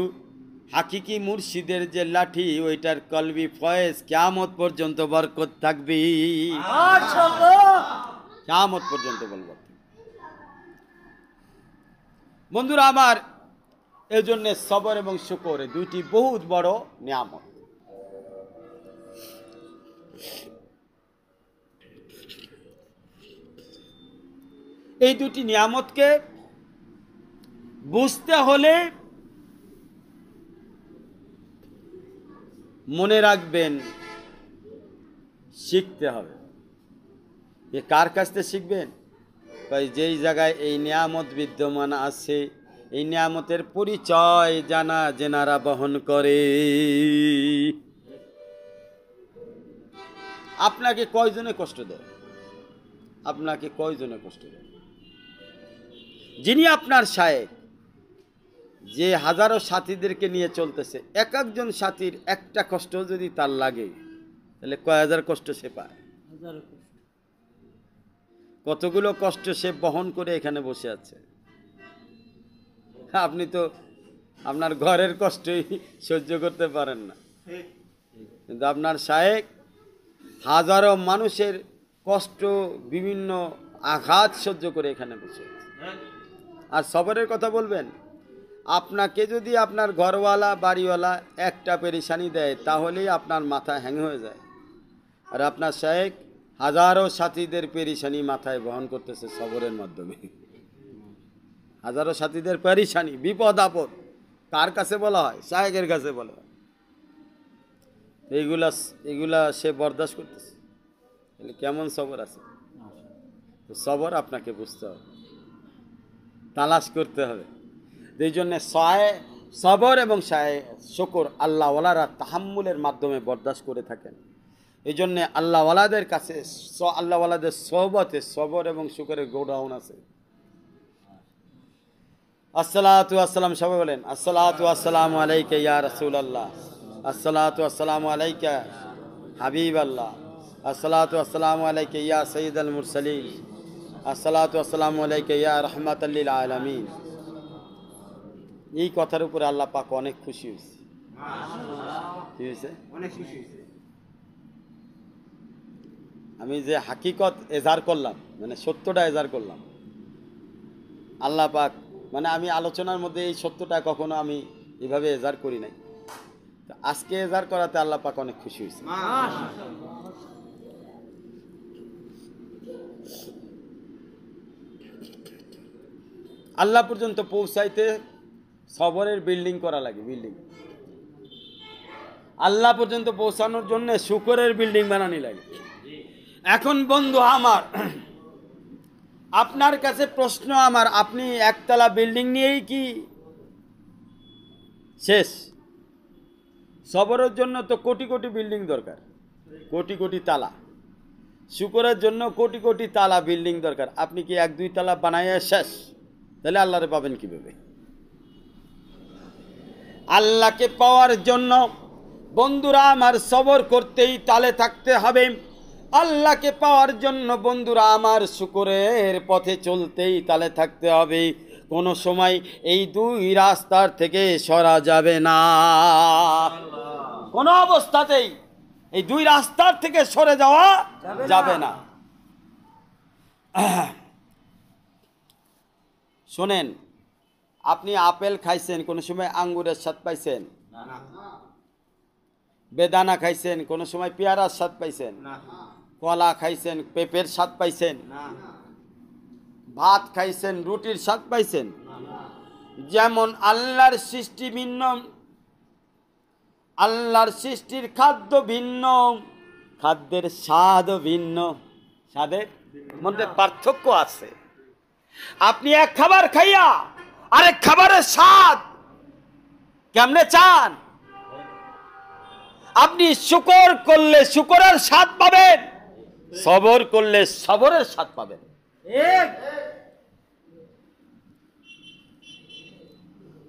হাকিকি মুর্শিদের যে লাঠি, ওইটার কলবি ফয়েজ কিয়ামত পর্যন্ত বরকত থাকবে। কিয়ামত পর্যন্ত বলবো। বন্ধুরা আমার, এই জন্য সবর এবং শুকর দুইটি বহুত বড় নিয়ামত। এই দুটি নিয়ামতকে বুঝতে হলে মনে রাখবেন, শিখতে হবে। এ কার কাছ থেকে শিখবেন? ভাই, যেই জায়গায় এই নিয়ামত বিদ্যমান আছে, এই নিয়ামতের পরিচয় জানা জেনারা বহন করে। আপনাকে কয়জনে কষ্ট দেয়? আপনাকে কয়জনে কষ্ট দেয়? যিনি আপনার শায়েখ, যে হাজারো সাথীদেরকে নিয়ে চলতেছে, এক একজন সাথীর একটা কষ্ট যদি তার লাগে, তাহলে কয় হাজার কষ্ট সে পায়। কতগুলো কষ্ট সে বহন করে এখানে বসে আছে। আপনি তো আপনার ঘরের কষ্টই সহ্য করতে পারেন না, কিন্তু আপনার শায়েখ হাজারো মানুষের কষ্ট, বিভিন্ন আঘাত সহ্য করে এখানে বসে আছে। আর সবরের কথা বলবেন, আপনাকে যদি আপনার ঘরওয়ালা বাড়িওয়ালা একটা পেরেশানি দেয়, তাহলেই আপনার মাথা হ্যাং হয়ে যায়। আর আপনার শায়েখ হাজারো সাথীদের পেরেশানি মাথায় বহন করতেছে সবরের মাধ্যমে। হাজারো সাথীদের পেরেশানি, বিপদ আপদ কার কাছে বলা হয়? শায়েখের কাছে বলা হয়। এইগুলা সে বরদাস্ত করতেছে। তাহলে কেমন সবর আছে? সবর আপনাকে বুঝতে হবে, তালাশ করতে হবে। এই জন্য সবর এবং শুকর আল্লাহওয়ালারা তাহাম্মুলের মাধ্যমে বরদাস্ত করে থাকেন। এই জন্যে আল্লাহওয়ালাদের কাছে, আল্লাহওয়ালাদের সোহবতে সবর এবং শুকরের গোডাউন আছে। আসসালাতু আসসালাম, সবাই বলেন আসসালাতু আসসালামু আলাইকা ইয়া রাসূলুল্লাহ, আসসালাতু আসসালামু আলাইকা হাবিবাল্লাহ, আসসালাতু আসসালামু আলাইকা ইয়া সাইয়্যিদাল মুরসালিন, আসসালাতু আসসালামু আলাইকা ইয়া রাহমাতাল লিল আলামিন। এই কথার উপরে আল্লাহ পাক অনেক খুশি হয়েছে। কি হয়েছে? আমি যে হাকিকত এজার করলাম, মানে সত্যটা এজার করলাম, আল্লাহ পাক, মানে আমি আলোচনার মধ্যে এই সত্যটা কখনো আমি এভাবে এজার করি নাই। আজকে এজার করাতে আল্লাহ পাক অনেক খুশি হয়েছে। আল্লাহ পর্যন্ত পৌঁছাইতে সবরের বিল্ডিং করা লাগে, বিল্ডিং। আল্লাহ পর্যন্ত পৌঁছানোর জন্য শুকরের বিল্ডিং বানানি লাগে। এখন বন্ধু আমার, আপনার কাছে প্রশ্ন আমার, আপনি একতলা বিল্ডিং নিয়েই কি শেষ? সবরের জন্য তো কোটি কোটি বিল্ডিং দরকার, কোটি কোটি তালা। শুকরের জন্য কোটি কোটি তালা বিল্ডিং দরকার। আপনি কি এক দুই তালা বানাইয়া শেষ? তাহলে আল্লাহরে পাবেন কিভাবে? আল্লাহকে পাওয়ার জন্য বন্ধুরা আমার সবর করতেই তালে থাকতে হবে। আল্লাহকে পাওয়ার জন্য বন্ধুরা আমার শুকরের পথে চলতেই তালে থাকতে হবে। কোনো সময় এই দুই রাস্তার থেকে সরা যাবে না, কোনো অবস্থাতেই এই দুই রাস্তার থেকে সরে যাওয়া যাবে না। শোনেন, আপনি আপেল খাইছেন, কোনো সময় আঙ্গুরের স্বাদ পাইছেন? বেদানা খাইছেন, কোনো সময় পেয়ারার স্বাদ পাইছেন? কলা খাইছেন, পেঁপের স্বাদ পাইছেন? ভাত খাইছেন, রুটির স্বাদ পাইছেন? যেমন আল্লাহর সৃষ্টি ভিন্ন, আল্লাহর সৃষ্টির খাদ্য ভিন্ন, খাদ্যের স্বাদ ভিন্ন, স্বাদের মধ্যে পার্থক্য আছে। আপনি এক খাবার খাইয়া আরেক খাবারের স্বাদ কেমনে চান? আপনি শুকর করলে শুকরের স্বাদ পাবেন, সবর করলে সবরের স্বাদ পাবেন।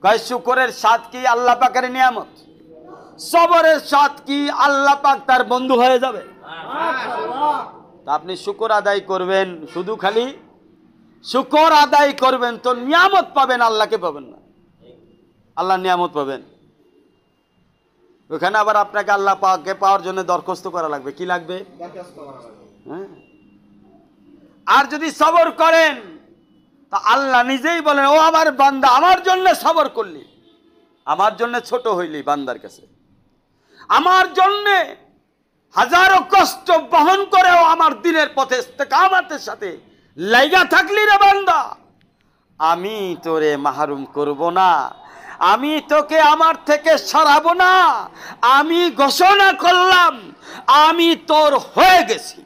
কয় শুকরের স্বাদ কি? আল্লাহ পাকের নিয়ামত। সবরের স্বাদ কি? আল্লাহ পাক তার বন্ধু হয়ে যাবে। তা আপনি শুকর আদায় করবেন, শুধু খালি শুকর আদায় করবেন তো নিয়ামত পাবেন, আল্লাহকে পাবেন না। আল্লাহ নিয়ামত পাবেন, ওখানে আবার আপনাকে আল্লাহ পাককে পাওয়ার জন্য দরখাস্ত করা লাগবে। কি লাগবে? হ্যাঁ। আর যদি সবর করেন তা আল্লাহ নিজেই বলেন, ও আমার বান্দা, আমার জন্য সবর করলি, আমার জন্য ছোট হইলি বান্দার কাছে, আমার জন্য হাজারো কষ্ট বহন করেও আমার দিনের পথে ইস্তেকামতের সাথে লাইগা থাকলি রে বান্দা, আমি তোরে মাহরুম করব না, আমি তোকে আমার থেকে সরাবো না। আমি ঘোষণা করলাম আমি তোর হয়ে গেছি,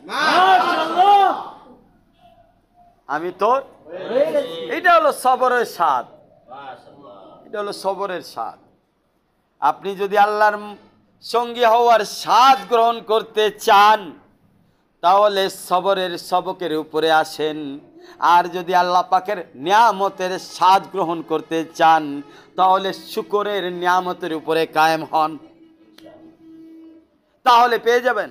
আমি তোর। এটা হলো সবরের স্বাদ, এটা হলো সবরের স্বাদ। আপনি যদি আল্লাহর সঙ্গী হওয়ার স্বাদ গ্রহণ করতে চান তাহলে সবরের সবকের উপরে আসেন। আর যদি আল্লাহ পাকের নিয়ামতের স্বাদ গ্রহণ করতে চান তাহলে শুকরের নিয়ামতের উপরে কায়েম হন, তাহলে পেয়ে যাবেন।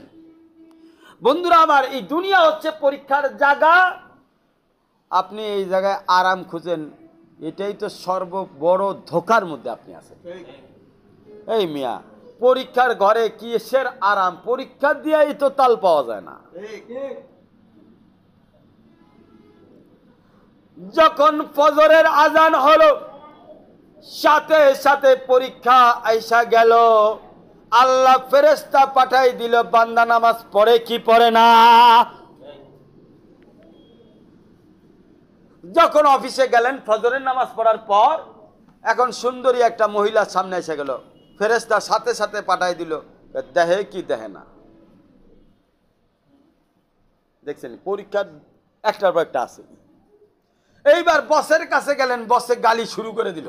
বন্ধুরা আমার, এই দুনিয়া হচ্ছে পরীক্ষার জায়গা। আপনি এই জায়গায় আরাম খুঁজেন, এটাই তো সর্ববড় ধোকার মধ্যে আপনি আছেন। এই মিয়া, পরীক্ষার ঘরে কিসের আরাম? পরীক্ষা দিয়েই তো তাল পাওয়া যায় না। যখন ফজরের আজান হলো সাথে সাথে পরীক্ষা আইসা গেল, আল্লাহ ফেরেশতা পাঠাই দিল, বান্দা নামাজ পড়ে কি পড়ে না। যখন অফিসে গেলেন ফজরের নামাজ পড়ার পর, এখন সুন্দরী একটা মহিলা সামনে এসে গেল, ফেরেশতা সাথে সাথে পাঠাই দিল, দেহে কি দেহে না। দেখছেন, পরীক্ষা একটার পর একটা আছে। এইবার বসের কাছে গেলেন, বসে গালি শুরু করে দিল।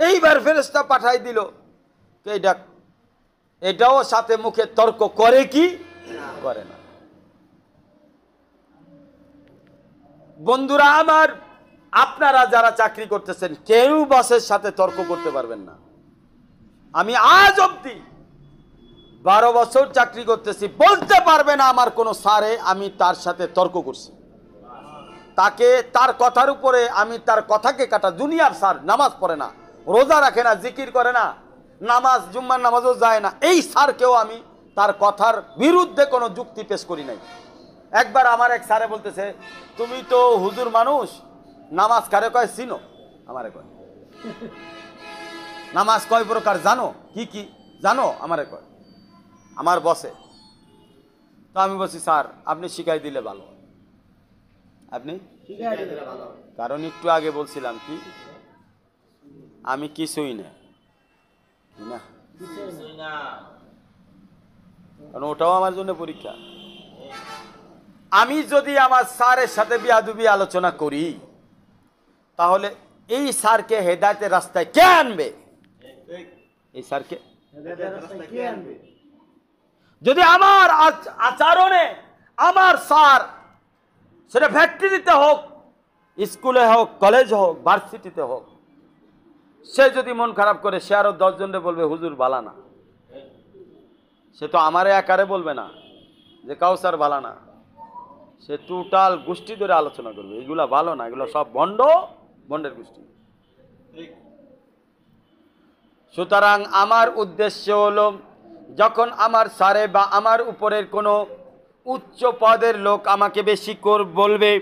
এইবার ফেরেশতা পাঠাই দিল, এটাও সাথে মুখে তর্ক করে কি করে না। বন্ধুরা আমার, আপনারা যারা চাকরি করতেছেন কেউ বসের সাথে তর্ক করতে পারবেন না। আমি আজ অবধি 12 বছর চাকরি করতেছি, বলতে পারবে না আমার কোনো স্যারে আমি তার সাথে তর্ক করছি। তাকে তার কথার উপরে আমি তার কথাকে কাটা। দুনিয়ার স্যার নামাজ পড়ে না, রোজা রাখে না, জিকির করে না, নামাজ জুম্মার নামাজও যায় না, এই স্যারকেও আমি তার কথার বিরুদ্ধে কোনো যুক্তি পেশ করি নাই। একবার আমার এক স্যারে বলতেছে, তুমি তো হুজুর মানুষ, নামাজ কারে কয় চিনো? আমারে কয় নামাজ কয় প্রকার জানো? কি কি জানো? আমারে কয়, আমার বসে। তো আমি বলছি, স্যার আপনি শিখাই দিলে ভালো, আপনি কারণ একটু আগে বলছিলাম কি আমি কিছুই না, কারণ ওটাও আমার জন্য পরীক্ষা। আমি যদি আমার স্যারের সাথে বিয়াদুবি আলোচনা করি, তাহলে এই স্যারকে হেদায়েতের রাস্তায় কে আনবে? এই স্যারকে যদি আমার আচরণে আমার স্যার, সেটা ফ্যাক্টরিতে হোক, স্কুলে হোক, কলেজ হোক, ভার্সিটিতে হোক, সে যদি মন খারাপ করে, সে আরো 10 জনরে বলবে হুজুর ভালা না, সে তো আমারে একারে বলবে না যে কাউসার ভালা না, সে টোটাল গোষ্ঠী ধরে আলোচনা করবে এগুলা ভালো না, এগুলো সব ভণ্ড, ভণ্ডের গোষ্ঠী। সুতরাং আমার উদ্দেশ্য হলো, যখন আমার স্যারে বা আমার উপরের কোনো উচ্চ পদের লোক আমাকে বেশি বলবে,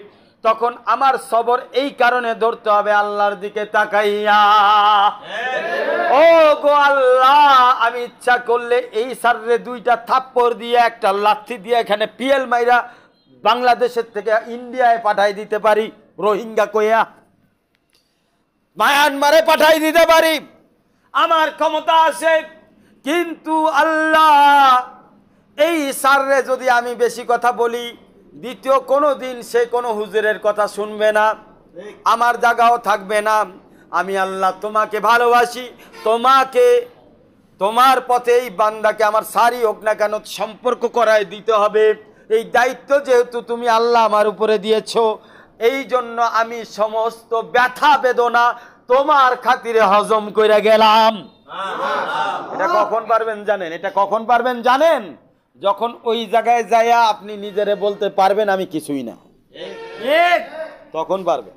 তখন আমার সবর এই কারণে ধরতে হবে আল্লাহর দিকে তাকাইয়া। ও গো আল্লাহ, আমি ইচ্ছা করলে এই স্যারে 2টা থাপ্পড় দিয়ে, একটা লাথি দিয়ে এখানে পিএল মাইরা বাংলাদেশের থেকে ইন্ডিয়ায় পাঠাই দিতে পারি, রোহিঙ্গা কইয়া মায়ানমারে পাঠাই দিতে পারি, আমার ক্ষমতা আছে। কিন্তু আল্লাহ, এই স্যাররে যদি আমি বেশি কথা বলি, দ্বিতীয় কোনো দিন সে কোনো হুজুরের কথা শুনবে না, আমার জায়গাও থাকবে না। আমি আল্লাহ তোমাকে ভালোবাসি, তোমাকে, তোমার পথে এই বান্দাকে আমার সারি হোক না কেন সম্পর্ক করায় দিতে হবে। এই দায়িত্ব যেহেতু তুমি আল্লাহ আমার উপরে দিয়েছো, এই জন্য আমি সমস্ত ব্যথা বেদনা তোমার খাতিরে হজম করে গেলাম। এটা কখন পারবেন জানেন? এটা কখন পারবেন জানেন? যখন ওই জায়গায় যাইয়া আপনি নিজেরে বলতে পারবেন আমি কিছুই না, তখন পারবেন।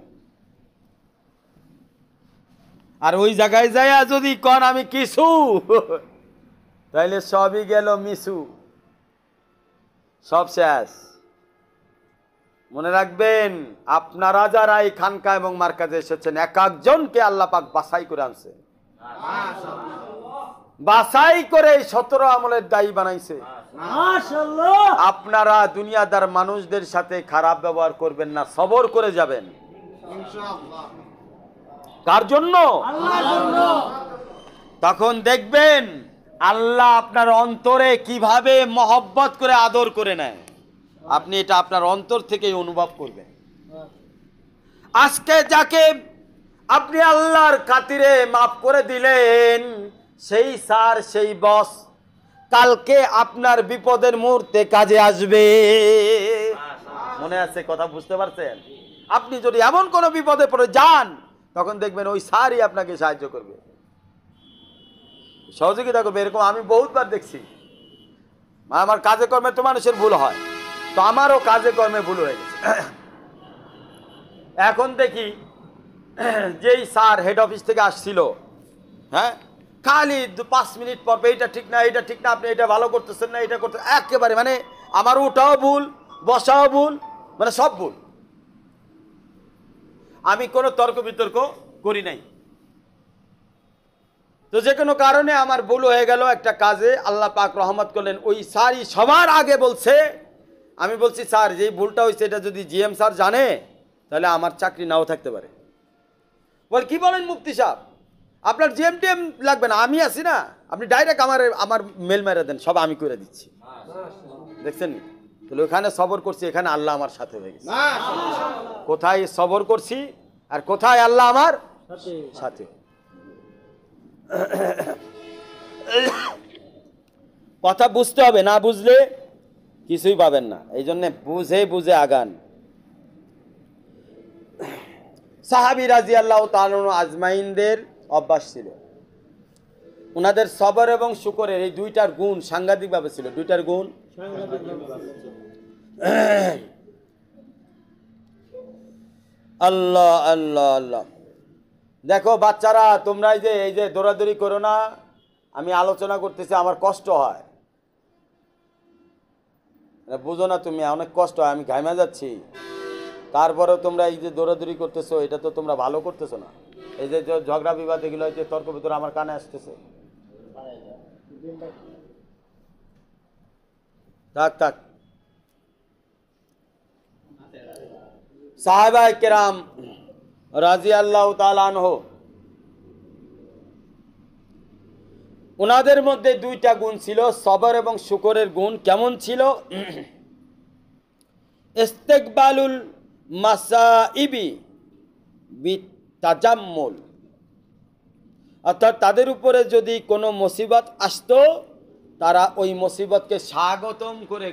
আর ওই জায়গায় যাইয়া যদি কন আমি কিছু, তাইলে সবই গেল মিছু, সব শেষ। মনে রাখবেন, আপনারা যারা এই খানকা এবং মার্কাজে এসেছেন, এক একজনকে আল্লাহ পাক বাছাই করে আনছে, বাছাই করে 17 আমলের দায়ী বানাইছে। আপনারা দুনিয়াদার মানুষদের সাথে খারাপ ব্যবহার করবেন না, সবর করে যাবেন। কার জন্য? তখন দেখবেন আল্লাহ আপনার অন্তরে কিভাবে মহব্বত করে আদর করে নেয়, আপনি এটা আপনার অন্তর থেকেই অনুভব করবেন। আজকে যাকে আপনি আল্লাহর খাতিরে মাফ করে দিলেন, সেই স্যার, সেই বস কালকে আপনার বিপদের মুহূর্তে কাজে আসবে। মনে আছে কথা? বুঝতে পারছেন? আপনি যদি এমন কোনো বিপদে পড়ে যান, তখন দেখবেন ওই স্যারই আপনাকে সাহায্য করবে, সহযোগিতা করবে। এরকম আমি বহুতবার দেখছি। আমার কাজে কর্মে তো মানুষের ভুল হয়, তো আমারও কাজে কর্মে ভুল হয়ে গেছে। এখন দেখি যেই স্যার হেড অফিস থেকে আসছিল, হ্যাঁ, খালি 5 মিনিট পর এইটা ঠিক না, এইটা ঠিক না, আপনি এটা ভালো করতেছেন না, এটা করতে একেবারে, মানে আমার ওটাও ভুল, বসাও ভুল, মানে সব ভুল। আমি কোনো তর্ক বিতর্ক করি নাই। তো যে কোনো কারণে আমার ভুল হয়ে গেল একটা কাজে, আল্লাহ পাক রহমত করলেন, ওই স্যারই সবার আগে বলছে। আমি বলছি, স্যার যেই ভুলটা হয়েছে এটা যদি জিএম স্যার জানে, তাহলে আমার চাকরি নাও থাকতে পারে। বল কি বলেন মুফতি সাহেব, আপনার জিএম টিএম লাগবে না, আমি আছি না, আপনি ডাইরেক্ট আমার মেল মেরে দেন, সব আমি করে দিচ্ছি। দেখছেন? তাহলে ওখানে সবর করছি, এখানে আল্লাহ আমার সাথে হয়ে গেছে। কোথায় সবর করছি আর কোথায় আল্লাহ আমার সাথে। কথা বুঝতে হবে, না বুঝলে কিছুই পাবেন না। এই জন্য বুঝে বুঝে আগান। সাহাবী রাদিয়াল্লাহু তাআলা আজমাইনদের অভ্যাস ছিল, ওনাদের সবর এবং শুকরের এই 2টার গুণ সাংঘাতিকভাবে ছিল। 2টার গুণ আল্লাহ আল্লাহ আল্লাহ। দেখো বাচ্চারা, তোমরা এই যে দৌড়াদৌড়ি করো না, আমি আলোচনা করতেছি, আমার কষ্ট হয়, বুঝো না তুমি, অনেক কষ্ট হয়, আমি ঘাইমা যাচ্ছি। তারপরেও তোমরা এই যে দৌড়াদৌড়ি করতেছো, এটা তো তোমরা ভালো করতেছো না। এই যে ঝগড়া বিবাদ এগুলো, যে তর্ক বিতর্ক আমার কানে আসতেছে। থাক থাক। সাহাবায়ে কেরাম রাদিয়াল্লাহু তাআলা আনহু, ওনাদের মধ্যে দুইটা গুণ ছিল, সবর এবং শুকরের গুণ। কেমন ছিল? ইস্তিকবালুল মাসাইবি বিতাজাম্মুল, অর্থাৎ তাদের উপরে যদি কোনো মুসিবত আসতো, তারা ওই মুসিবতকে স্বাগতম করে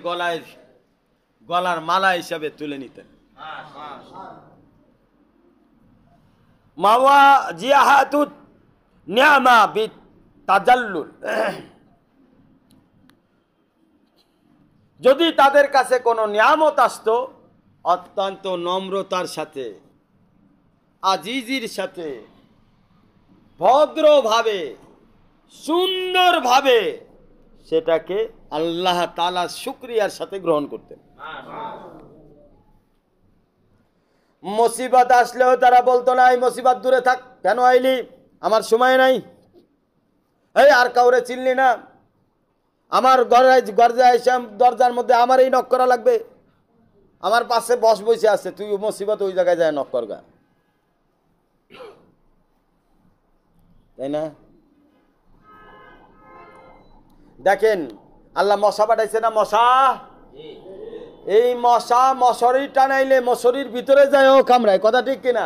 গলার মালা হিসাবে তুলে নিতেন। মাওয়া জিয়াহাতুত নিয়ামা বিতাজাল্লুল, যদি তাদের কাছে কোনো নিয়ামত আসতো, অত্যন্ত নম্রতার সাথে, আজিজির সাথে, ভদ্রভাবে, সুন্দরভাবে সেটাকে আল্লাহ তাআলার শুকরিয়ার সাথে গ্রহণ করতেন। মুসিবত আসলেও তারা বলতো না, এই মুসিবত দূরে থাক, কেন আইলি, আমার সময় নাই, এই আর কাউরে চিনলি না, আমার দরজার মধ্যে আমার এই নক করা লাগবে, আমার পাশে বস বসে আছে, তুই মুসিবত ওই জায়গায় যায় নক করগা, তাই না? দেখেন আল্লাহ মশা পাঠাইছে না, মশা, এই মশা মশারি টানাইলে মশারির ভিতরে যায় ও কামড়ায়, কথা ঠিক কিনা?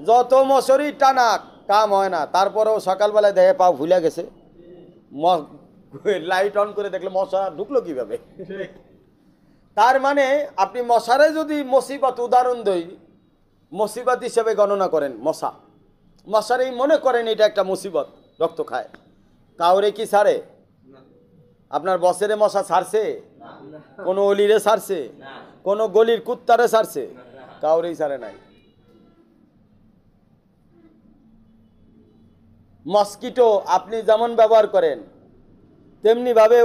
যত মশারি টানা কাম হয় না, তারপরেও সকালবেলায় দেখে পা ভুলে গেছে, লাইট অন করে দেখলে মশা ঢুকলো কিভাবে। তার মানে আপনি মশারে যদি মুসিবত উদাহরণ দেই, মুসিবত হিসেবে গণনা করেন, মশারেই মনে করেন এটা একটা মুসিবত, রক্ত খায়, কাউরে কি ছাড়ে? আপনার বসেরে মশা ছাড়ছে? কোনো অলিরে ছাড়ছে? কোনো গলির কুত্তারে ছাড়ছে? কাউরেই ছাড়ে নাই। মস্কিটো আপনি যেমন ব্যবহার করেন তেমনি ভাবে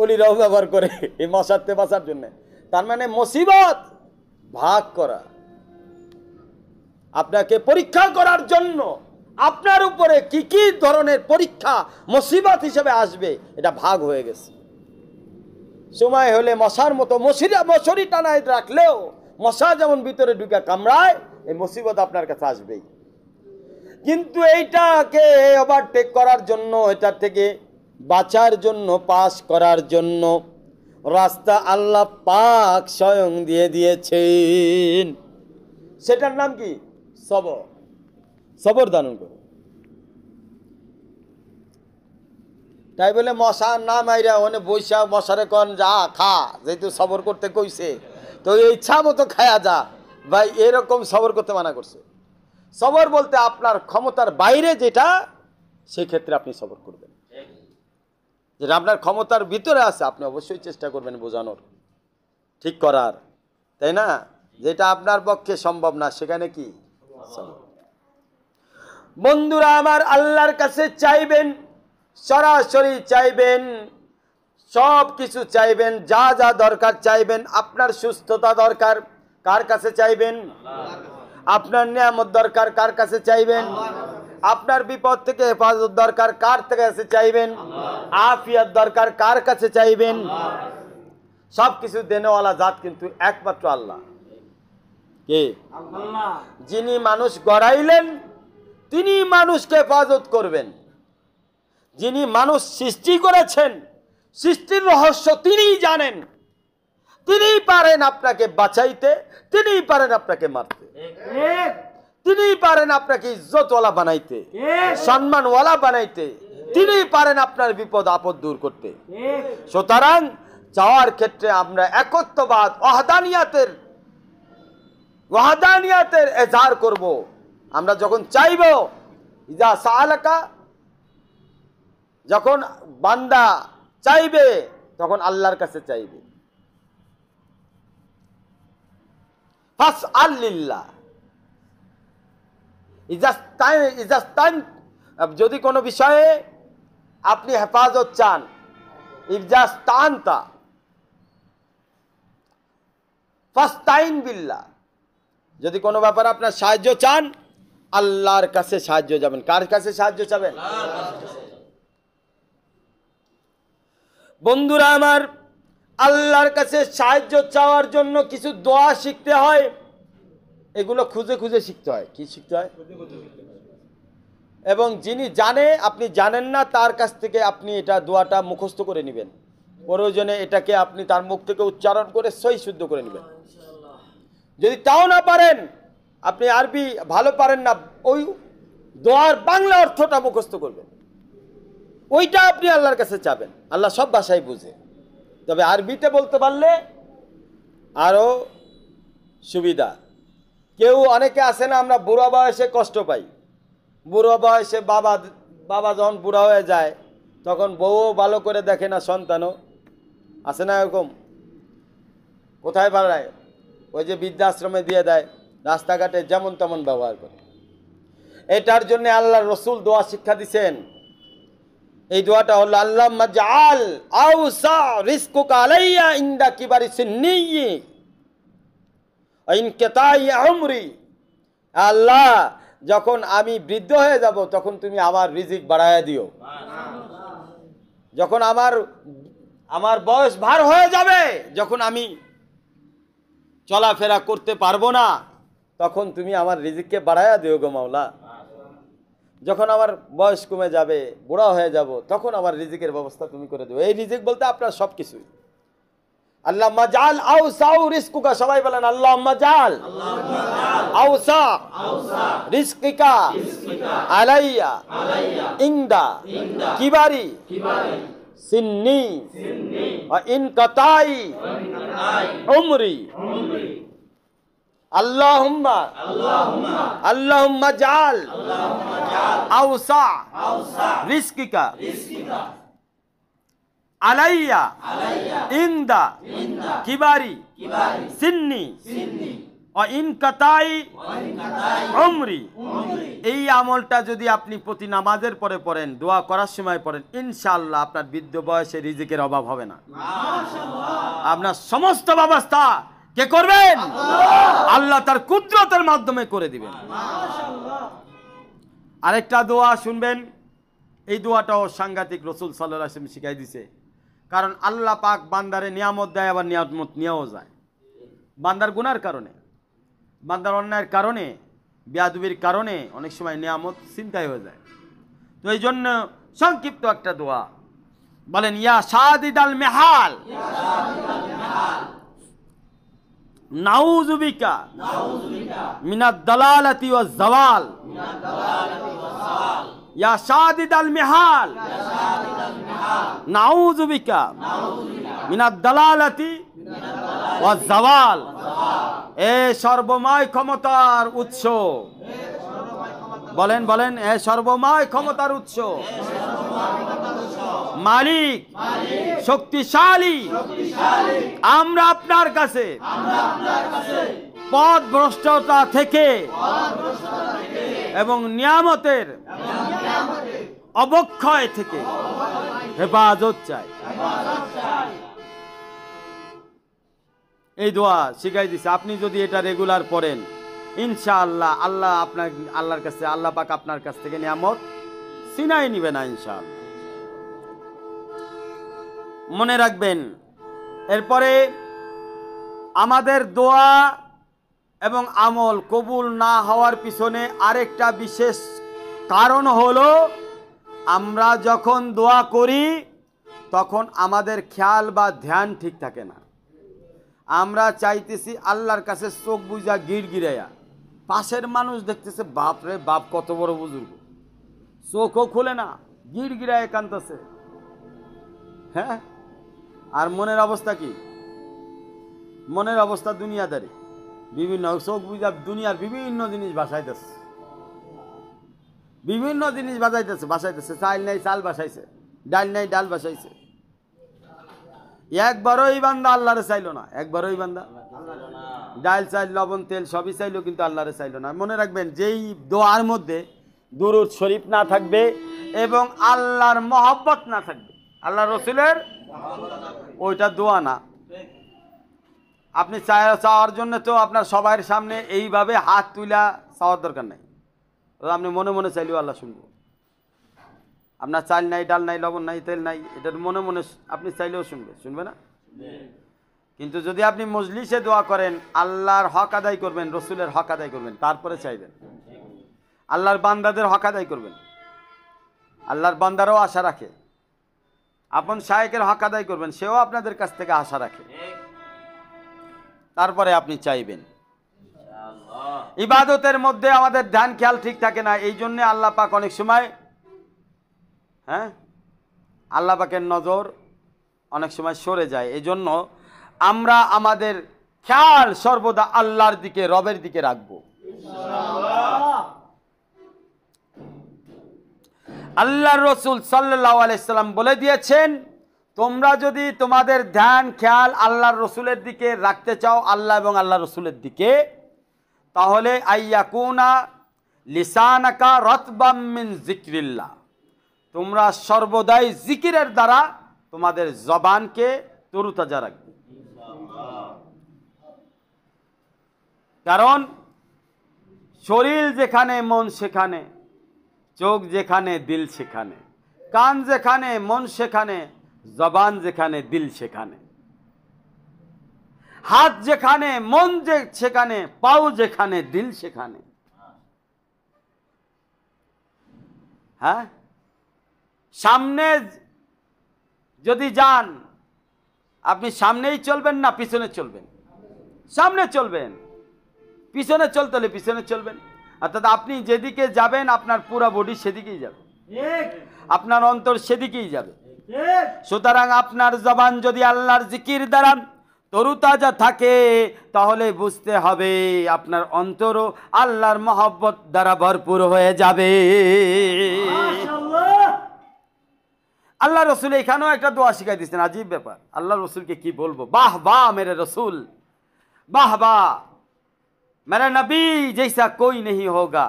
অলিরাও ব্যবহার করে এই মশাতে বাঁচার জন্য। তার মানে মুসিবত ভাগ করা, আপনাকে পরীক্ষা করার জন্য, আপনার উপরে কি কি ধরনের পরীক্ষা মুসিবত হিসেবে আসবে এটা ভাগ হয়ে গেছে। সময় হলে মশার মতো মশারি টানায় রাখলেও মশা যেমন ভিতরে ঢুকে কামড়ায়, এই মুসিবত আপনার কাছে আসবেই। কিন্তু এইটাকে ওভারটেক করার জন্য, এটার থেকে বাঁচার জন্য, পাস করার জন্য রাস্তা আল্লাহ পাক স্বয়ং দিয়ে দিয়েছেন। সেটার নাম কি? সবর। সবর ধারণ করো। তাই বলে মশা না মাইরা ওনে বৈশা মশারে কন যা খা, যেহেতু সবর করতে কইছে তো এই ইচ্ছা মতো খায়া যা, ভাই এরকম সবর করতে মানা করছে। সবর বলতে আপনার ক্ষমতার বাইরে যেটা, সেক্ষেত্রে আপনি সবর করবেন। যেটা আপনার ক্ষমতার ভিতরে আছে আপনি অবশ্যই চেষ্টা করবেন বোঝানোর, ঠিক করার, তাই না? যেটা আপনার পক্ষে সম্ভব না সেখানে কি সবর। বন্ধুরা আমার, আল্লাহর কাছে চাইবেন, সরাসরি চাইবেন, সব কিছু চাইবেন, যা যা দরকার চাইবেন। আপনার সুস্থতা দরকার, কার কাছে চাইবেন? আপনার নিয়ামত দরকার, কার কাছে চাইবেন? আপনার বিপদ থেকে হেফাজত দরকার, কার কাছে চাইবেন? আফিয়াত দরকার, কার কাছে চাইবেন? সব কিছু দেনেওয়ালা জাত কিন্তু একমাত্র আল্লাহ। কে? আল্লাহ। যিনি মানুষ গড়াইলেন তিনি মানুষকে হেফাজত করবেন। যিনি মানুষ সৃষ্টি করেছেন, সৃষ্টির রহস্য তিনিই জানেন, তিনিই পারেন আপনাকে বাঁচাইতে, তিনিই পারেন আপনাকে মারতে, তিনিই পারেন আপনাকে ইজ্জতওয়ালা বানাইতে, সম্মানওয়ালা বানাইতে, তিনিই পারেন আপনার বিপদ আপদ দূর করতে। সুতরাং চাওয়ার ক্ষেত্রে আমরা একত্ববাদ, ওয়াহদানিয়াতের এজাহার করব। আমরা যখন চাইব, ইজা সাআলাকা, যখন বান্দা চাইবে তখন আল্লাহর কাছে চাইবে। ফাসআলিল্লাহ, যদি কোনো বিষয়ে আপনি হেফাজত চান, ইফজাস্তানতা ফাস্তাইন বিল্লাহ, যদি কোনো ব্যাপারে আপনার সাহায্য চান আল্লাহর কাছে সাহায্য যাবেন। কার কাছে সাহায্য চাবেন? বন্ধুরা আমার, আল্লাহর কাছে সাহায্য চাওয়ার জন্য কিছু দোয়া শিখতে হয়, এগুলো খুঁজে খুঁজে শিখতে হয়। কি শিখতে হয়? এবং যিনি জানে, আপনি জানেন না, তার কাছ থেকে আপনি এটা দোয়াটা মুখস্থ করে নেবেন। প্রয়োজনে এটাকে আপনি তার মুখ থেকে উচ্চারণ করে সহি শুদ্ধ করে নেবেন। যদি তাও না পারেন, আপনি আরবি ভালো পারেন না, ওই দোয়ার বাংলা অর্থটা মুখস্থ করবেন, ওইটা আপনি আল্লাহর কাছে চাবেন। আল্লাহ সব ভাষাই বুঝে, তবে আরবিতে বলতে পারলে আরও সুবিধা। কেউ অনেকে আছে না, আমরা বুড়া বয়সে কষ্ট পাই। বুড়ো বয়সে বাবা যখন বুড়া হয়ে যায় তখন বউও ভালো করে দেখে না, সন্তানও আছে না এরকম। কোথায় বাড়ায়? ওই যে বৃদ্ধাশ্রমে দিয়ে দেয়, রাস্তাঘাটে যেমন তেমন ব্যবহার করে। এটার জন্য আল্লাহ রসুল দোয়া শিক্ষা দিছেন। এই দোয়াটা হলো আল্লাহুম্মা জাআল আওসা রিজকুকা আলাইয়া ইনদা কিবারি সিন্নি ওয়া ইনকিতাই উমরি। আল্লাহ, যখন আমি বৃদ্ধ হয়ে যাব তখন তুমি আমার রিজিক বাড়ায়া দিও। যখন আমার বয়স ভার হয়ে যাবে, যখন আমি চলাফেরা করতে পারবো না, তখন তুমি আমার রিজিককে বাড়ায়া দিও গো মাওলা। যখন আমার বয়স কমে যাবে, বুড়া হয়ে যাব, তখন আমার রিজিকের ব্যবস্থা তুমি করে দিও। এই রিজিক বলতে আপনার সব কিছুই। আল্লাহুম্মা জাআল আওসা রিজকুকা, সবাই বলেন আল্লাহুম্মা জাআল আওসা রিজকিকা আলাইয়া ইনদা কিবারি সিন্নি ওয়া ইনকাতাই উমরি। আল্লাহুম্মা জাআল আওসা রিজকিকা আলাইয়া ইনদা কিবারি সিন্নি ওয়া ইনকাতাই উমরি। এই আমলটা যদি আপনি প্রতি নামাজের পরে পড়েন, দোয়া করার সময় পড়েন, ইনশাআল্লাহ আপনার বৃদ্ধ বয়সে রিজিকের অভাব হবে না। আপনার সমস্ত ব্যবস্থা কে করবেন? আল্লাহ তার কুদরতের মাধ্যমে করে দিবেন। আরেকটা দোয়া শুনবেন, এই দোয়াটাও সাংঘাতিক, রাসূল সাল্লাল্লাহু আলাইহি ওয়াসাল্লাম শিখাই দিয়েছে। কারণ আল্লাহ পাক বান্দারে নিয়ামত দেয়, আবার নিয়ামত নিয়েও যায়। বান্দার গুনার কারণে, বান্দার অন্যায়ের কারণে, বেয়াদবির কারণে অনেক সময় নিয়ামত চিন্তায় হয়ে যায়। তো এই জন্য সংক্ষিপ্ত একটা দোয়া বলেন, ইয়া সাদিদাল মেহাল নাউযু বিকা মিনাদ দালালাতি ওয়াজ জাওয়াল। ইয়া সাদিদাল মেহাল নাউযু বিকা মিনাদ দালালাতি ওয়াজ জাওয়াল। এ সর্বময় ক্ষমতার উৎস, বলেন বলেন, এ সর্বময় ক্ষমতার উৎস, মালিক, শক্তিশালী, আমরা আপনার কাছে পথ ভ্রষ্টতা থেকে এবং নিয়ামতের অবক্ষয় থেকে হেফাজত চাই। এই দোয়া শিখাই দিছে। আপনি যদি এটা রেগুলার পড়েন, ইনশাআল্লাহ আল্লাহ আল্লাহর কাছে, আল্লাহ পাক আপনার কাছ থেকে নিয়ামত ছিনাই নিবে না ইনশাআল্লাহ। মনে রাখবেন, এরপরে আমাদের দোয়া এবং আমল কবুল না হওয়ার পিছনে আরেকটা বিশেষ কারণ হলো, আমরা যখন দোয়া করি তখন আমাদের খেয়াল বা ধ্যান ঠিক থাকে না। আমরা চাইতেছি আল্লাহর কাছে চোখ বুঝা গিড়গিড়াইয়া, পাশের মানুষ দেখতেছে বাপ রে বাপ কত বড় বুজুর্গ, চোখও খুলে না, গিড়গিড়ায় কাঁদতেছে। হ্যাঁ, আর মনের অবস্থা কি? মনের অবস্থা দুনিয়াদারি, বিভিন্ন চোখ বুঝা দুনিয়ার বিভিন্ন জিনিস বাসাইতেছে, বিভিন্ন জিনিস বাসাইতেছে। চাল নাই চাল বাসাইছে, ডাল নাই ডাল বাসাইছে। একবারও এই বান্দা আল্লাহরে চাইলো না, একবারও এই বান্দা ডাল চাল লবণ তেল সবই চাইলো, কিন্তু আল্লাহরে চাইলো না। মনে রাখবেন, যেই দোয়ার মধ্যে দুরূদ শরীফ না থাকবে এবং আল্লাহর মহব্বত না থাকবে, আল্লাহ রসুলের ওইটা দোয়া না। আপনি চাওয়ার জন্য তো আপনার সবার সামনে এইভাবে হাত তুলা চাওয়ার দরকার নাই, আপনি মনে মনে চাইলেও আল্লাহ শুনবো। আপনার চাল নাই, ডাল নাই, লবণ নাই, তেল নাই, এটার মনে মনে আপনি চাইলেও শুনবে না? কিন্তু যদি আপনি মজলিসে দোয়া করেন, আল্লাহর হক আদায় করবেন, রসুলের হক আদায় করবেন, তারপরে চাইবেন। আল্লাহর বান্দাদের হক আদায় করবেন, আল্লাহর বান্দারাও আশা রাখে। আপন শায়েকের হক আদায় করবেন, সেও আপনাদের কাছ থেকে আশা রাখে, তারপরে আপনি চাইবেন। ইবাদতের মধ্যে আমাদের ধ্যান খেয়াল ঠিক থাকে না, এই জন্যে আল্লাহ পাক অনেক সময় আল্লাহ পাকের নজর অনেক সময় সরে যায়। এই জন্য আমরা আমাদের খেয়াল সর্বদা আল্লাহর দিকে, রবের দিকে রাখবো। আল্লাহর রসুল সাল্লাল্লাহু আলাইহি সাল্লাম বলে দিয়েছেন, তোমরা যদি তোমাদের ধ্যান খেয়াল আল্লাহর রসুলের দিকে রাখতে চাও, আল্লাহ এবং আল্লাহ রসুলের দিকে, তাহলে আইয়াকুনা লিসানাকা রাতবাম মিন যিকরিল্লাহ, তোমরা সর্বদাই জিকিরের দ্বারা তোমাদের জবানকে তরুতাজা রাখবে। কারণ শরীর যেখানে মন সেখানে, চোখ যেখানে দিল সেখানে, কান যেখানে মন সেখানে, জবান যেখানে দিল সেখানে, হাত যেখানে মন সেখানে, পাও যেখানে দিল সেখানে। হ্যাঁ, সামনে যদি যান, আপনি সামনেই চলবেন না পিছনে চলবেন? সামনে চলবেন। পিছনে চলতে হলে পিছনে চলবেন, অর্থাৎ আপনি যেদিকে যাবেন আপনার পুরো বডি সেদিকেই যাবে, আপনার অন্তর সেদিকেই যাবে। সুতরাং আপনার জবান যদি আল্লাহর জিকির দ্বারা তরুতাজা থাকে, তাহলে বুঝতে হবে আপনার অন্তরও আল্লাহর মহব্বত দ্বারা ভরপুর হয়ে যাবে। আল্লাহ রসুল এখানেও একটা দোয়া শিখাই দিচ্ছেন, আজীব ব্যাপার। আল্লাহ রসুলকে কি বলবো, বাহ বাহ মেরে রসুল, বাহ বাহ মেরা নবী জৈসা কোই নেহি হোগা।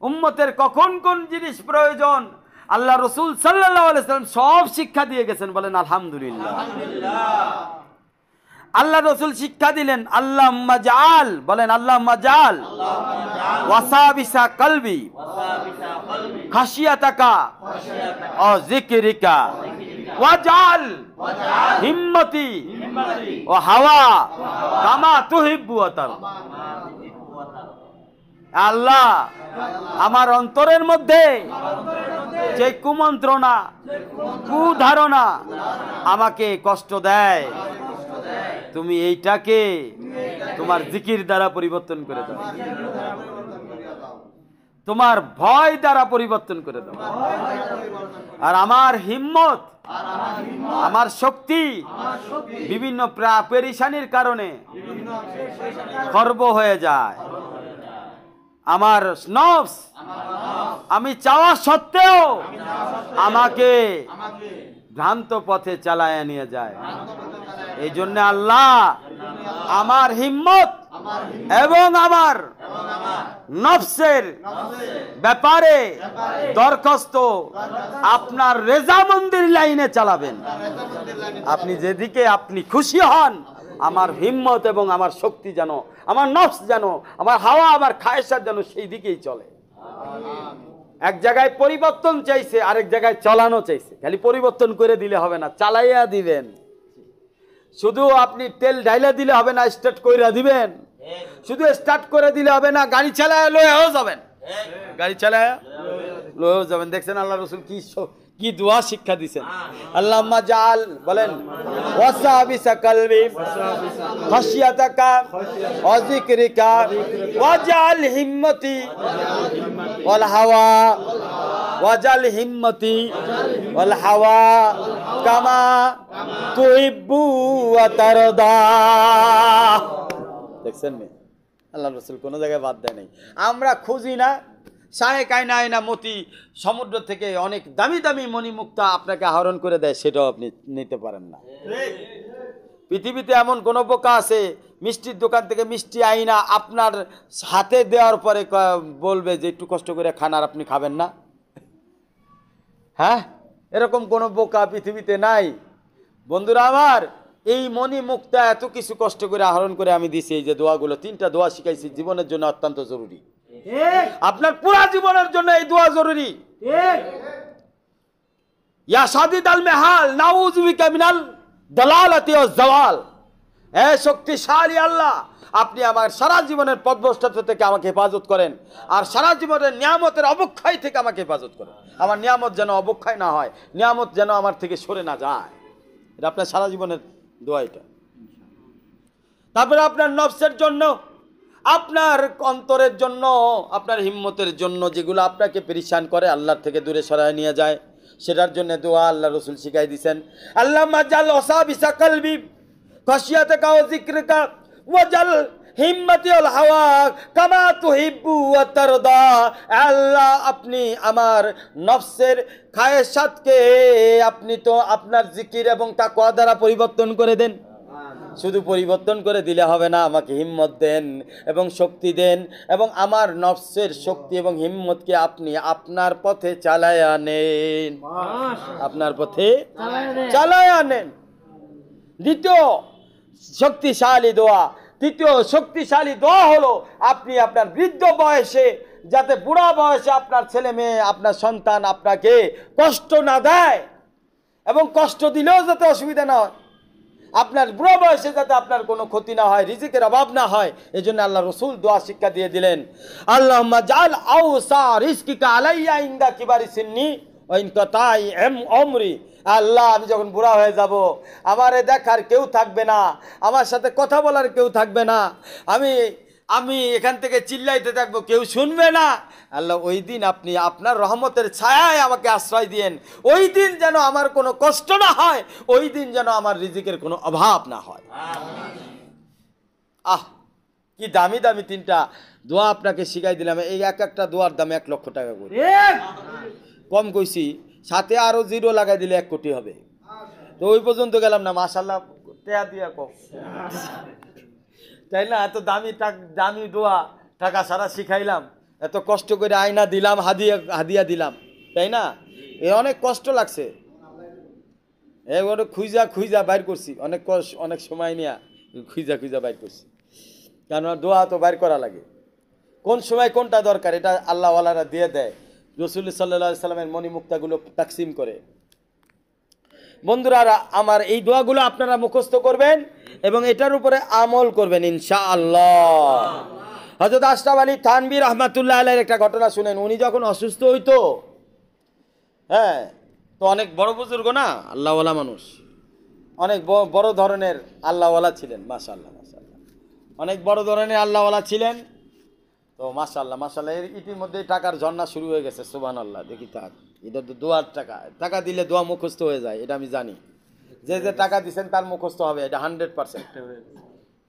উম্মতের কখন কোন জিনিস প্রয়োজন আল্লাহ রসুল সাল্লাল্লাহু আলাইহি সাল্লাম সব শিক্ষা দিয়ে গেছেন। বলেন আলহামদুলিল্লাহ। আল্লাহ রসুল শিক্ষা দিলেন, আল্লাহুম্মা জাআল, বলেন আল্লাহুম্মা জাআল ওয়াসাবিসা কলবি খাশিয়াতাকা ও যিকরিকা ওয়াজাল হিম্মতি ও হাওয়া কামা তুহিব্বু ওয়া তার। আল্লাহ, আমার অন্তরের মধ্যে যে কুমন্ত্রণা, কুধারণা আমাকে কষ্ট দেয়, তুমি এইটাকে তোমার জিকির দ্বারা পরিবর্তন করে দাও, তোমার ভয় দ্বারা পরিবর্তন করে দাও। আর আমার হিম্মত, আমার শক্তি বিভিন্ন পেরেশানির কারণে খর্ব হয়ে যায়। আমার নফস আমি চাওয়া সত্ত্বেও আমাকে ভ্রান্ত পথে চালায় নিয়ে যায়। এই জন্য আল্লাহ আমার হিম্মত এবং আমার নফসের ব্যাপারে দরখাস্ত আপনার রেজামন্দির লাইনে চালাবেন। আপনি যেদিকে আপনি খুশি হন, আমার হিম্মত এবং আমার শক্তি যেন, আমার নফস যেন, আমার হাওয়া, আমার খায়েশাত যেন সেই দিকেই চলে। এক জায়গায় পরিবর্তন চাইছে, আরেক জায়গায় চালানো চাইছে। খালি পরিবর্তন করে দিলে হবে না, চালাইয়া দিবেন। শুধু আপনি তেল ঢাইলা দিলে হবে না, স্টার্ট কইরা দিবেন। শুধু স্টার্ট করে দিলে হবে না, গাড়ি চালায় লয়েও যাবেন, গাড়ি চালায় লয়েও যাবেন। দেখছেন আল্লাহ রসুল কি দোয়া শিক্ষা দিয়েছেন। আল্লাহুম্মা জাআল, বলেন ওয়াসাবিসা কলবি খাশিয়াতাকা ওয়া যিকরিকা ওয়াজাল হিম্মতি ওয়াল হাওয়া, ওয়াজাল হিম্মতি ওয়াল হাওয়া কামা তুহিব্বু ওয়া তারদা। দেখছেন নি, আল্লাহ রসুল কোনো জায়গায় বাদ দেয় নাই। আমরা খুঁজি না শায়েক আয়না আয়না মতি, সমুদ্র থেকে অনেক দামি দামি মণিমুক্তা আপনাকে আহরণ করে দেয়, সেটাও আপনি নিতে পারেন না। পৃথিবীতে এমন কোন বোকা আছে মিষ্টির দোকান থেকে মিষ্টি আইনা আপনার হাতে দেওয়ার পরে বলবে যে একটু কষ্ট করে খান, আর আপনি খাবেন না? হ্যাঁ, এরকম কোনো বোকা পৃথিবীতে নাই। বন্ধুরা আমার, এই মনি মুক্তা এত কিছু কষ্ট করে আহরণ করে আমি দিছি। এই যে দোয়াগুলো, 3টা দোয়া শিখাইছি, জীবনের জন্য অত্যন্ত জরুরি। আপনার পুরা জীবনের জন্য এই দোয়া জরুরি। ইয়া সাদিদ আল মেহাল নাউযু বিকা মিনাল দালালাতি ওয়াজ জাওয়াল। হে শক্তিশালী আল্লাহ, আপনি আমার সারা জীবনের পথভ্রষ্টতা থেকে আমাকে হেফাজত করেন, আর সারা জীবনের নিয়ামতের অবক্ষয় থেকে আমাকে হেফাজত করেন। আমার নিয়ামত যেন অবক্ষয় না হয়, নিয়ামত যেন আমার থেকে সরে না যায়। এটা আপনার সারা জীবনের দোয়া এটা। তারপরে আপনার নফসের জন্য, আপনার অন্তরের জন্য, আপনার হিম্মতের জন্য, যেগুলো আপনাকে পেরেশান করে, আল্লাহর থেকে দূরে সরায় নিয়ে যায়, সেটার জন্য দোয়া আল্লাহ রসুল শিখাই দিয়েছেন। আল্লাহুম্মা জাল ওয়াসাবিসা কলবি খাশিয়াতাকা ওয়া যিকরিকা ওয়াজাল হিম্মতি ওয়াল হাওয়া কামা তুহিব্বু ওয়া তারদা। আল্লাহ, আপনি আমার নফসের খায়েশাতকে আপনি তো আপনার জিকির এবং তাকওয়া দ্বারা পরিবর্তন করে দেন। শুধু পরিবর্তন করে দিলে হবে না, আমাকে হিম্মত দেন এবং শক্তি দেন, এবং আমার নফসের শক্তি এবং হিম্মতকে আপনি আপনার পথে চালায় আনেন, আপনার পথে চালায় আনেন। দ্বিতীয় শক্তিশালী দোয়া, তৃতীয় শক্তিশালী দোয়া হলো আপনি আপনার বৃদ্ধ বয়সে, যাতে বুড়া বয়সে আপনার ছেলে মেয়ে, আপনার সন্তান আপনাকে কষ্ট না দেয়, এবং কষ্ট দিলেও যাতে অসুবিধা না হয়, আপনার বুড়া বয়সে যাতে আপনার কোনো ক্ষতি না হয়, রিজিকের অভাব না হয়। এই জন্য আল্লাহ রসুল দোয়া শিক্ষা দিয়ে দিলেন, আল্লাহুম্মা জাল আওসা রিজকিকা আলাইয়া ইনদা কিবারি সিন্নি ওয়া ইনকাতাই উমরি। আল্লাহ, আমি যখন বুড়া হয়ে যাব, আমারে দেখার কেউ থাকবে না, আমার সাথে কথা বলার কেউ থাকবে না, আমি এখান থেকে চিল্লাইতে থাকবো, কেউ শুনবে না। আল্লাহ, ওই দিন আপনি আপনার রহমতের ছায়ায় আমাকে আশ্রয় দিয়েন। ওই দিন যেন আমার কোনো কষ্ট না হয়, ওই দিন যেন আমার রিজিকের কোনো অভাব না হয়। আহ, কি দামি দামি 3টা দোয়া আপনাকে শিখাই দিলাম। এই এক একটা দোয়ার দাম 1 লক্ষ টাকা করে। কম কইছি, সাথে আরো 0 লাগাই দিলে 1 কোটি হবে। তো ওই পর্যন্ত গেলাম না, মাশাআল্লাহ টেয়া দিয়া কম, তাই না? এত দামি দোয়া টাকা সারা শিখাইলাম, এত কষ্ট করে আয়না দিলাম, হাদিয়া দিলাম, তাই না? এ অনেক কষ্ট লাগছে, খুঁজা বাইর করছি, অনেক সময় নিয়ে খুঁজা বাইর করছি, কেন দোয়া তো বাইর করা লাগে। কোন সময় কোনটা দরকার এটা আল্লাহওয়ালারা দিয়ে দেয়। রাসূল সাল্লাল্লাহু আলাইহি সাল্লামের মণিমুক্তাগুলো তাকসিম করে। বন্ধুরা আমার, এই দোয়াগুলো আপনারা মুখস্থ করবেন এবং এটার উপরে আমল করবেন ইনশাআল্লাহ। হযরত আশরাফ আলী থানভী রাহমাতুল্লাহ আলাইহির একটা ঘটনা শুনেন। উনি যখন অসুস্থ হইতো, হ্যাঁ, তো অনেক বড় বুজুর্গ না, আল্লাহওয়ালা মানুষ, অনেক বড় ধরনের আল্লাহওয়ালা ছিলেন। মাশাআল্লাহ মাশাআল্লাহ, অনেক বড় ধরনের আল্লাহওয়ালা ছিলেন। তো মাশাআল্লাহ মাশাআল্লাহ, এর ইতিমধ্যে টাকার ঝর্ণা শুরু হয়ে গেছে। সুবহানাল্লাহ, দেখি থাক, এটা তো দোয়ার টাকা দিলে দোয়া মুখস্থ হয়ে যায়, এটা আমি জানি। যে টাকা দিচ্ছেন তার মুখস্থ হবে, এটা 100%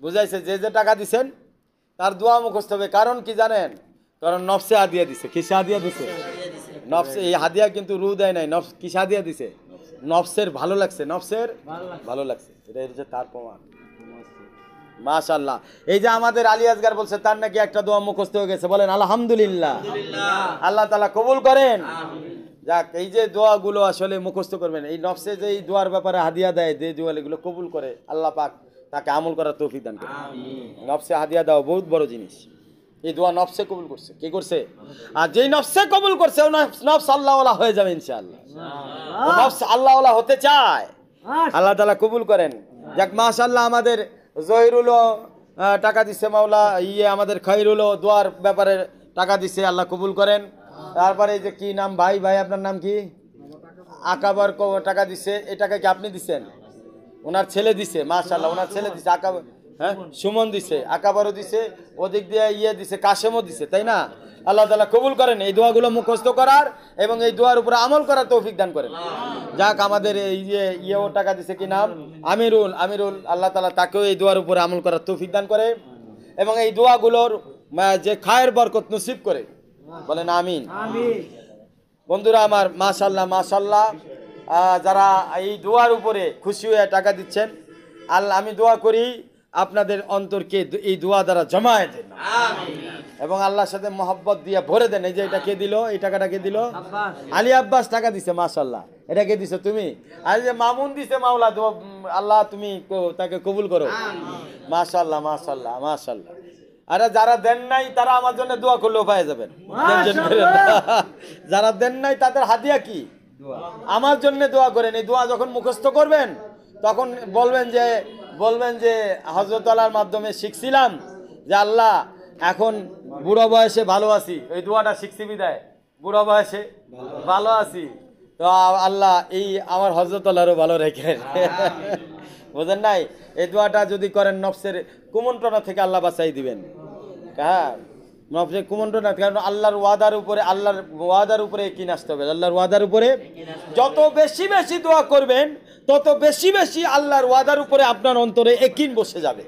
বুঝাইছে। যে টাকা দিচ্ছেন তার দোয়া মুখস্থ হবে। কারণ কি জানেন? কারণ নফসে হাদিয়া দিছে। কিসে হাদিয়া দিছে? নফসে। এই হাদিয়া কিন্তু রু দেয় নাই, নফস কিসে হাদিয়া দিছে? নফসের ভালো লাগছে, নফসের ভালো লাগছে, এটা হচ্ছে তার প্রমাণ। মাশাআল্লাহ। এই যে আমাদের আলী আসগার বলছে তার নাকি একটা দোয়া মুখস্থ হয়ে গেছে, বলেন আলহামদুলিল্লাহ। আল্লাহ তাআলা কবুল করেন। যাক, এই যে দোয়াগুলো আসলে মুখস্থ করবেন, এই নফসে যে এই দোয়ার ব্যাপারে হাদিয়া দেয়, যে দোয়াগুলো কবুল করে, আল্লাহ পাক তাকে আমল করার তৌফিক দান করে। নফসে হাদিয়া দেওয়া বহুত বড় জিনিস। এই দোয়া নফসে কবুল করছে, কি করছে? আর যেই নফসে কবুল করছে, ও নফস আল্লাহওয়ালা হয়ে যাবে ইনশাআল্লাহ। নফস আল্লাহওয়ালা হতে চায়, আল্লাহ তাআলা কবুল করেন। যাক, মাশাআল্লাহ, আমাদের জহিরুলও টাকা দিচ্ছে, মাওলা আমাদের খৈরুলও দোয়ার ব্যাপারে টাকা দিচ্ছে, আল্লাহ কবুল করেন। তারপরে এই যে কি নাম ভাই আপনার নাম কি? আকাবার টাকা দিচ্ছে। এই টাকা কি আপনি দিচ্ছেন? ওনার ছেলে দিছে, মাশাআল্লাহ, ওনার ছেলে দিছে। আকাবার, হ্যাঁ, সুমন দিছে, আকাবারও দিছে, ওদিক দিয়ে দিছে, কাশেমও দিছে, তাই না? আল্লাহ তাআলা কবুল করেন এই দোয়াগুলো মুখস্থ করার এবং এই দোয়ার উপরে আমল করার তৌফিক দান করেন। যাক, আমাদের এই ইয়েও টাকা দিছে, কি নাম? আমিরুল। আল্লাহ তাআলা তাকেও এই দোয়ার উপরে আমল করার তৌফিক দান করে এবং এই দোয়াগুলোর যে খায়ের বরকত নসিব করে, বলেন আমিন। বন্ধুরা আমার, মাশাআল্লাহ মাশাআল্লাহ, যারা এই দোয়ার উপরে খুশি হয়ে টাকা দিচ্ছেন, আল্লাহ, আমি দোয়া করি আপনাদের অন্তরকে এই দোয়া দ্বারা জমায়ে দেন এবং আল্লাহর সাথে মহব্বত দিয়ে ভরে দেন। এই যে এটা কে দিল, এই টাকাটা কে দিল? আলী আব্বাস টাকা দিছে, মাশাআল্লাহ। এটা কে দিছো তুমি? আর যে মামুন দিছে, মাওলা আল্লাহ তুমি তাকে কবুল করো। মাশাআল্লাহ, মাশাআল্লাহ, মাশাআল্লাহ। আরে যারা দেন নাই তারা আমার জন্য দোয়া করলেও পেয়ে যাবেন, টেনশন করেন না। যারা দেন নাই তাদের হাদিয়া কি? আমার জন্য দোয়া করেন। এই দোয়া যখন মুখস্থ করবেন তখন বলবেন যে হযরত আল্লাহর মাধ্যমে শিখছিলাম যে আল্লাহ এখন বুড়ো বয়সে ভালো আছি, এই দোয়াটা শিখছি বিদায় বুড়ো বয়সে ভালো আছি। তো আল্লাহ এই আমার হযরত আল্লাহরও ভালো রেখেন, বুঝেন নাই? এই দোয়াটা যদি করেন নফসের কুমন্ত্রণা থেকে আল্লাহ বাঁচাই দিবেন। হ্যাঁ, নফসের কুমন্ত্রণা, কারণ আল্লাহর ওয়াদার উপরে কি আসতে হবে? আল্লাহর ওয়াদার উপরে যত বেশি বেশি দোয়া করবেন তত বেশি বেশি আল্লাহর ওয়াদার উপরে আপনার অন্তরে ইয়াকিন বসে যাবে।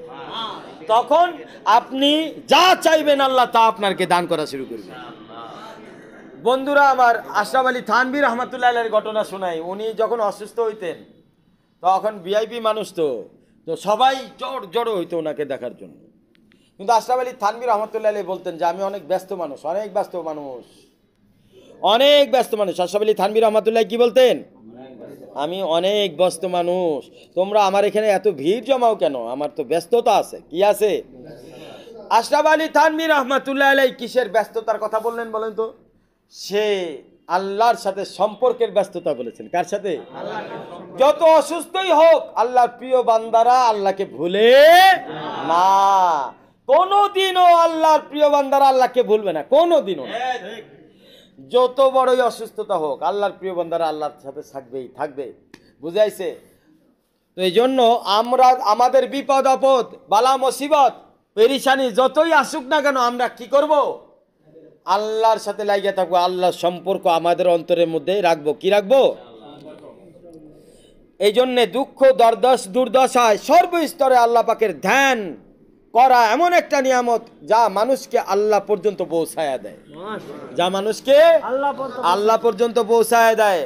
তখন আপনি যা চাইবেন আল্লাহ তা আপনাকে দান করা শুরু করবে। বন্ধুরা আমার, আশরাফ আলী থানভী রহমাতুল্লাহ আলাইহির ঘটনা শোনাই। উনি যখন অসুস্থ হইতেন তখন ভিআইপি মানুষ, তো সবাই জড়ো হইতো ওনাকে দেখার জন্য। কিন্তু আশরাফ আলী থানভী রহমাতুল্লাহ আলাইহি বলতেন যে আমি অনেক ব্যস্ত মানুষ। আশরাফ আলী থানভী রহমাতুল্লাহ কি বলতেন? আমি অনেক ব্যস্ত মানুষ, তোমরা আমার এখানে এত ভিড় জমাও কেন? আমার তো ব্যস্ততা আছে। কি আছে? আশরাফ আলী থানভী রহমাতুল্লাহ আলাইহি কিসের ব্যস্ততার কথা বললেন বলেন তো? সে আল্লাহর সাথে সম্পর্কের ব্যস্ততা বলেছেন। কার সাথে? যত অসুস্থই হোক আল্লাহর প্রিয় বান্দারা আল্লাহকে ভুলে না। কোনোদিনও আল্লাহর প্রিয় বান্দারা আল্লাহকে ভুলবে না, কোনোদিনও না। যত বড়ই অসুস্থতা হোক আল্লাহর প্রিয় বান্দারা আল্লাহর সাথে থাকবে। বুঝাইছে? তো এই জন্য আমরা আমাদের বিপদ আপদ, বালা মুসিবত, পেরেশানি যতই আসুক না কেন আমরা কি করব? আল্লাহর সাথে লাগিয়ে থাকবো। আল্লাহর সম্পর্ক আমাদের অন্তরের মধ্যে রাখবো। কি রাখবো? এই জন্যে দুঃখ দুর্দশায় সর্বস্তরে আল্লাহ পাকের ধ্যান করা এমন একটা নিয়ামত যা মানুষকে আল্লাহ পর্যন্ত পৌঁছায় দেয়, আল্লাহ পর্যন্ত পৌঁছায় দেয়।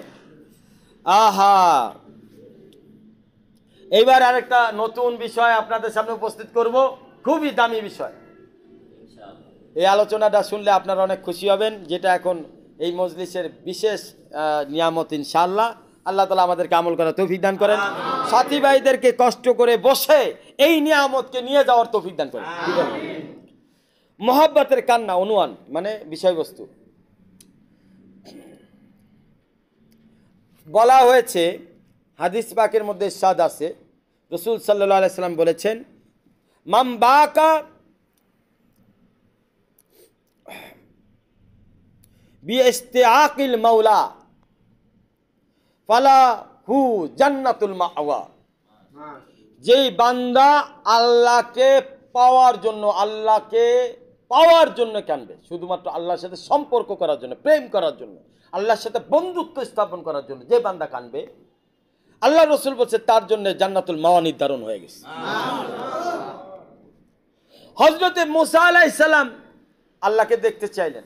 আহা, এইবার আরেকটা নতুন বিষয় আপনাদের সামনে উপস্থিত করব, খুবই দামি বিষয়। এই আলোচনাটা শুনলে আপনারা অনেক খুশি হবেন, যেটা এখন এই মজলিসের বিশেষ নিয়ামত। ইনশাআল্লাহ আল্লাহ তাআলা আমাদেরকে আমল করার তৌফিক দান করেন। সাথী ভাইদেরকে কষ্ট করে বসে এই নিয়ামতকে নিয়ে যাওয়ার তৌফিক দান করেন। মহব্বতের কান্না, অনুয়ান মানে বিষয়বস্তু। বলা হয়েছে হাদিস পাকের মধ্যে ইরশাদ আছে, রাসূল সাল্লাল্লাহু আলাইহি সাল্লাম বলেছেন, মান বাকা বিইস্তিআকিল মাওলা ফালাহু জান্নাতুল মাওয়া। যেই বান্দা আল্লাহকে পাওয়ার জন্য কাঁদবে, শুধুমাত্র আল্লাহর সাথে সম্পর্ক করার জন্য, প্রেম করার জন্য, আল্লাহর সাথে বন্ধুত্ব স্থাপন করার জন্য যে বান্দা কাঁদবে, আল্লাহ রাসূল বলছে তার জন্য জান্নাতুল মাওয়া নির্ধারণ হয়ে গেছে। হযরতে মুসা আলাইহিস সালাম আল্লাহকে দেখতে চাইলেন,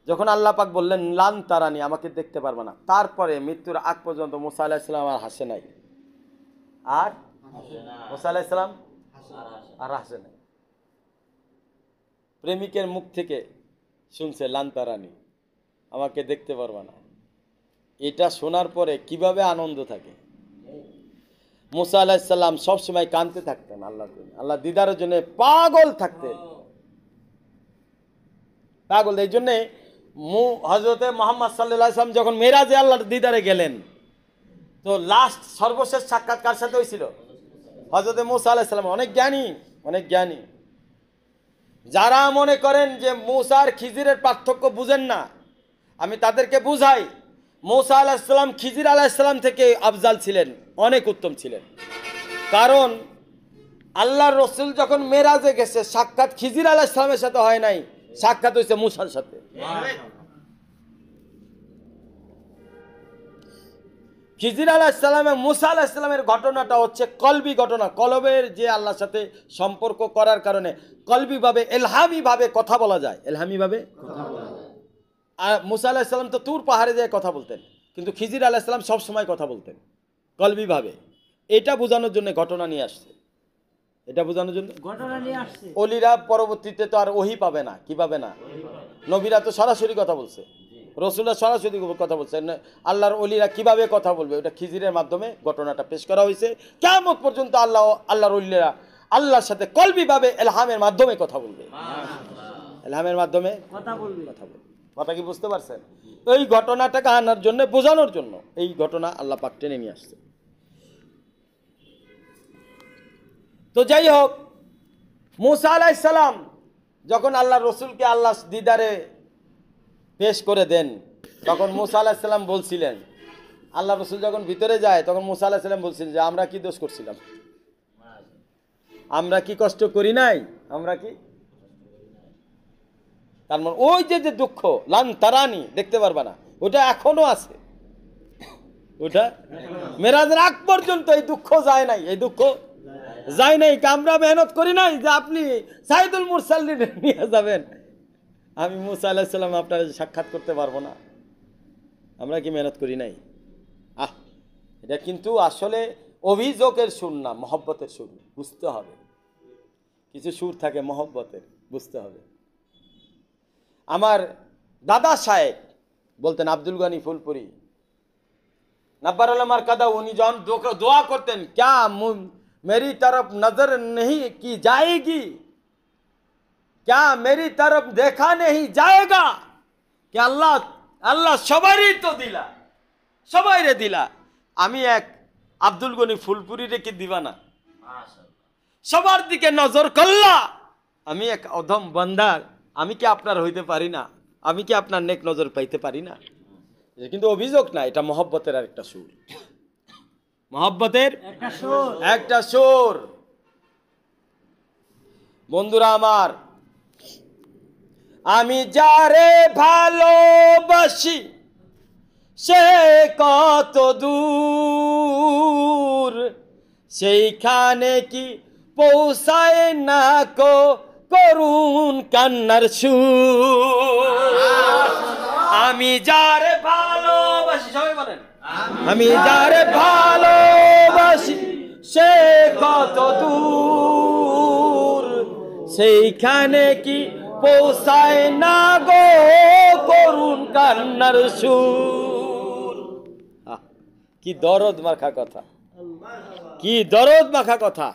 যখন আল্লাহ পাক বললেন লান তারানি, আমাকে দেখতে পারবে না, তারপরে মৃত্যুর আগ পর্যন্ত মুসা আলাইহিস সালাম আর হাসে নাই, মুসা আলাইহিস সালাম আর হাসে নাই। প্রেমিকের মুখ থেকে শুনছে লান তারানি, আমাকে দেখতে পারবে না। এটা শোনার পরে কিভাবে আনন্দ থাকে। মুসা আলাইহিস সালাম সবসময় কাঁদতে থাকতেন আল্লাহ দিদারের জন্য, পাগল থাকতেন, পাগল। এই জন্যে হযরতে মুহাম্মদ সাল্লাল্লাহু আলাইহি ওয়াসাল্লাম যখন মেরাজে আল্লাহর দিদারে গেলেন, তো লাস্ট সর্বশেষ সাক্ষাৎ কার সাথে হয়েছিল? হযরতে মুসা আলাইহিস সালাম। অনেক জ্ঞানী। যারা মনে করেন যে মুসা আর খিজিরের পার্থক্য বুঝেন না, আমি তাদেরকে বুঝাই। মুসা আলাইহিস সালাম খিজির আলাইহিস সালাম থেকে আফজাল ছিলেন, অনেক উত্তম ছিলেন। কারণ আল্লাহর রাসূল যখন মেরাজে গেছে, সাক্ষাৎ খিজির আলাইহিস সালামের সাথে হয় নাই, সাক্ষাৎ হয়েছে মুসার সাথে। খিজির আলাইহিস সালাম এবং মুসা আলাইহিস সালামের ঘটনাটা হচ্ছে কলবি ঘটনা। কলবের যে আল্লাহর সাথে সম্পর্ক করার কারণে কলবিভাবে, এলহামিভাবে কথা বলা যায়, আর মুসা আলাইহিস সালাম তো তুর পাহাড়ে যেয়ে কথা বলতেন, কিন্তু খিজির আলাইহিস সালাম সবসময় কথা বলতেন কলবিভাবে। এটা বোঝানোর জন্য ঘটনা নিয়ে আসছে। এটা বোঝানোর জন্য ঘটনা নিয়ে আসছে। অলিরা পরবর্তীতে তো আর ওহি পাবে না, কি পাবে না? নবীরা তো সরাসরি কথা বলছে, রসুলরা সরাসরি কথা বলছে, আল্লাহর অলিরা কিভাবে কথা বলবে? ওটা খিজিরের মাধ্যমে ঘটনাটা পেশ করা হয়েছে। কিয়ামত পর্যন্ত আল্লাহর অলিরা আল্লাহর সাথে কলবিভাবে এলহামের মাধ্যমে কথা বলবে, এলহামের মাধ্যমে কথা বলবে। কথা কি বুঝতে পারছেন? তো এই ঘটনাটাকে আনার জন্য, বোঝানোর জন্য এই ঘটনা আল্লাহ পাক টেনে নিয়ে আসছে। তো যাই হোক, মুসা আলাইহিস সালাম যখন আল্লাহ রসুলকে আল্লাহ দিদারে পেশ করে দেন, তখন মুসা আলাইহিস সালাম বলছিলেন, আল্লাহ রসুল যখন ভিতরে যায় তখন মুসা আলাইহিস সালাম বলছিলেন যে আমরা কি দোষ করছিলাম, আমরা কি কষ্ট করি নাই, আমরা কি, তার মানে ওই যে দুঃখ লান তারানি দেখতে পারবা না, ওটা এখনো আছে, ওটা মেরাজের আগ পর্যন্ত এই দুঃখ যায় নাই, এই দুঃখ যায় নাই। আমরা মেহনত করি নাই যে আপনি সাইদুল মুরসালিন নিয়ে যাবেন, আমি মুসা আলাইহিস সালাম আপনার সাক্ষাৎ করতে পারবো না, আমরা কি মেহনত করি নাই? এটা কিন্তু আসলে অভিযোগের সুর না, মহব্বতের সুর, বুঝতে হবে। কিছু সুর থাকে মহব্বতের, বুঝতে হবে। আমার দাদা সাহেব বলতেন, আব্দুল গনি ফুলপুরি नब्बर मरकदा, उन्हीं जौन दुआ करते हैं, क्या मेरी तरफ नजर नहीं की जाएगी, क्या मेरी तरफ देखा नहीं जाएगा, कि अल्लाह अल्लाह সবারই তো দিলা, সবাইরে দিলা, আমি এক আব্দুল গনি ফুলপুরি রেখে দিবা না, সবার দিকে নজর করলা, আমি এক অধম বান্দা, আমি কি আপনার হইতে পারি না, আমি কি আপনার নেক নজর পাইতে পারি না? কিন্তু অভিযোগ না, এটা মহব্বতের আরেকটা সুর, মহব্বতের একটা সুর। বন্ধুরা আমার, আমি যারে ভালোবাসি সে কত দূর, সেইখানে কি পৌঁছায় না করুণ কান্নার সুর। আমি যারে ভালোবাসি, সবাই বলেন, আমি যারে ভালোবাসি সে কত দূর, সেইখানে কি পৌঁছায় না করুণ কান্নার সুর। কি দরদ মাখা কথা, কি দরদ মাখা কথা।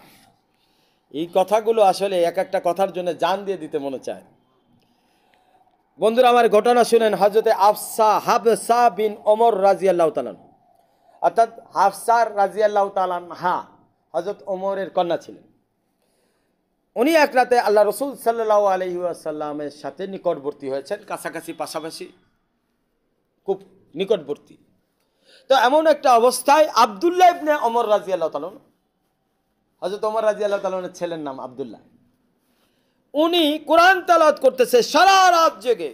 এই কথাগুলো আসলে এক একটা কথার জন্য জান দিয়ে দিতে মনে চায়। বন্ধুরা আমার, ঘটনা শুনেন হযরতে হাফসা বিন ওমর রাদিয়াল্লাহু তাআলা, অর্থাৎ হাফসা রাদিয়াল্লাহু তাআলা আনহা হযরত ওমরের কন্যা ছিলেন। উনি এক রাতে আল্লাহ রাসূল সাল্লাল্লাহু আলাইহি ওয়াসাল্লামের সাথে নিকটবর্তী হয়েছেন, কাছাকাছি, পাশাপাশি, খুব নিকটবর্তী। তো এমন একটা অবস্থায় আব্দুল্লাহ ইবনে ওমর রাদিয়াল্লাহু তাআলা, হযরত ওমর রাদিয়াল্লাহু তাআলার ছেলের নাম আব্দুল্লাহ, উনি কোরআন তেলাওয়াত করতেছে সারা রাত জেগে।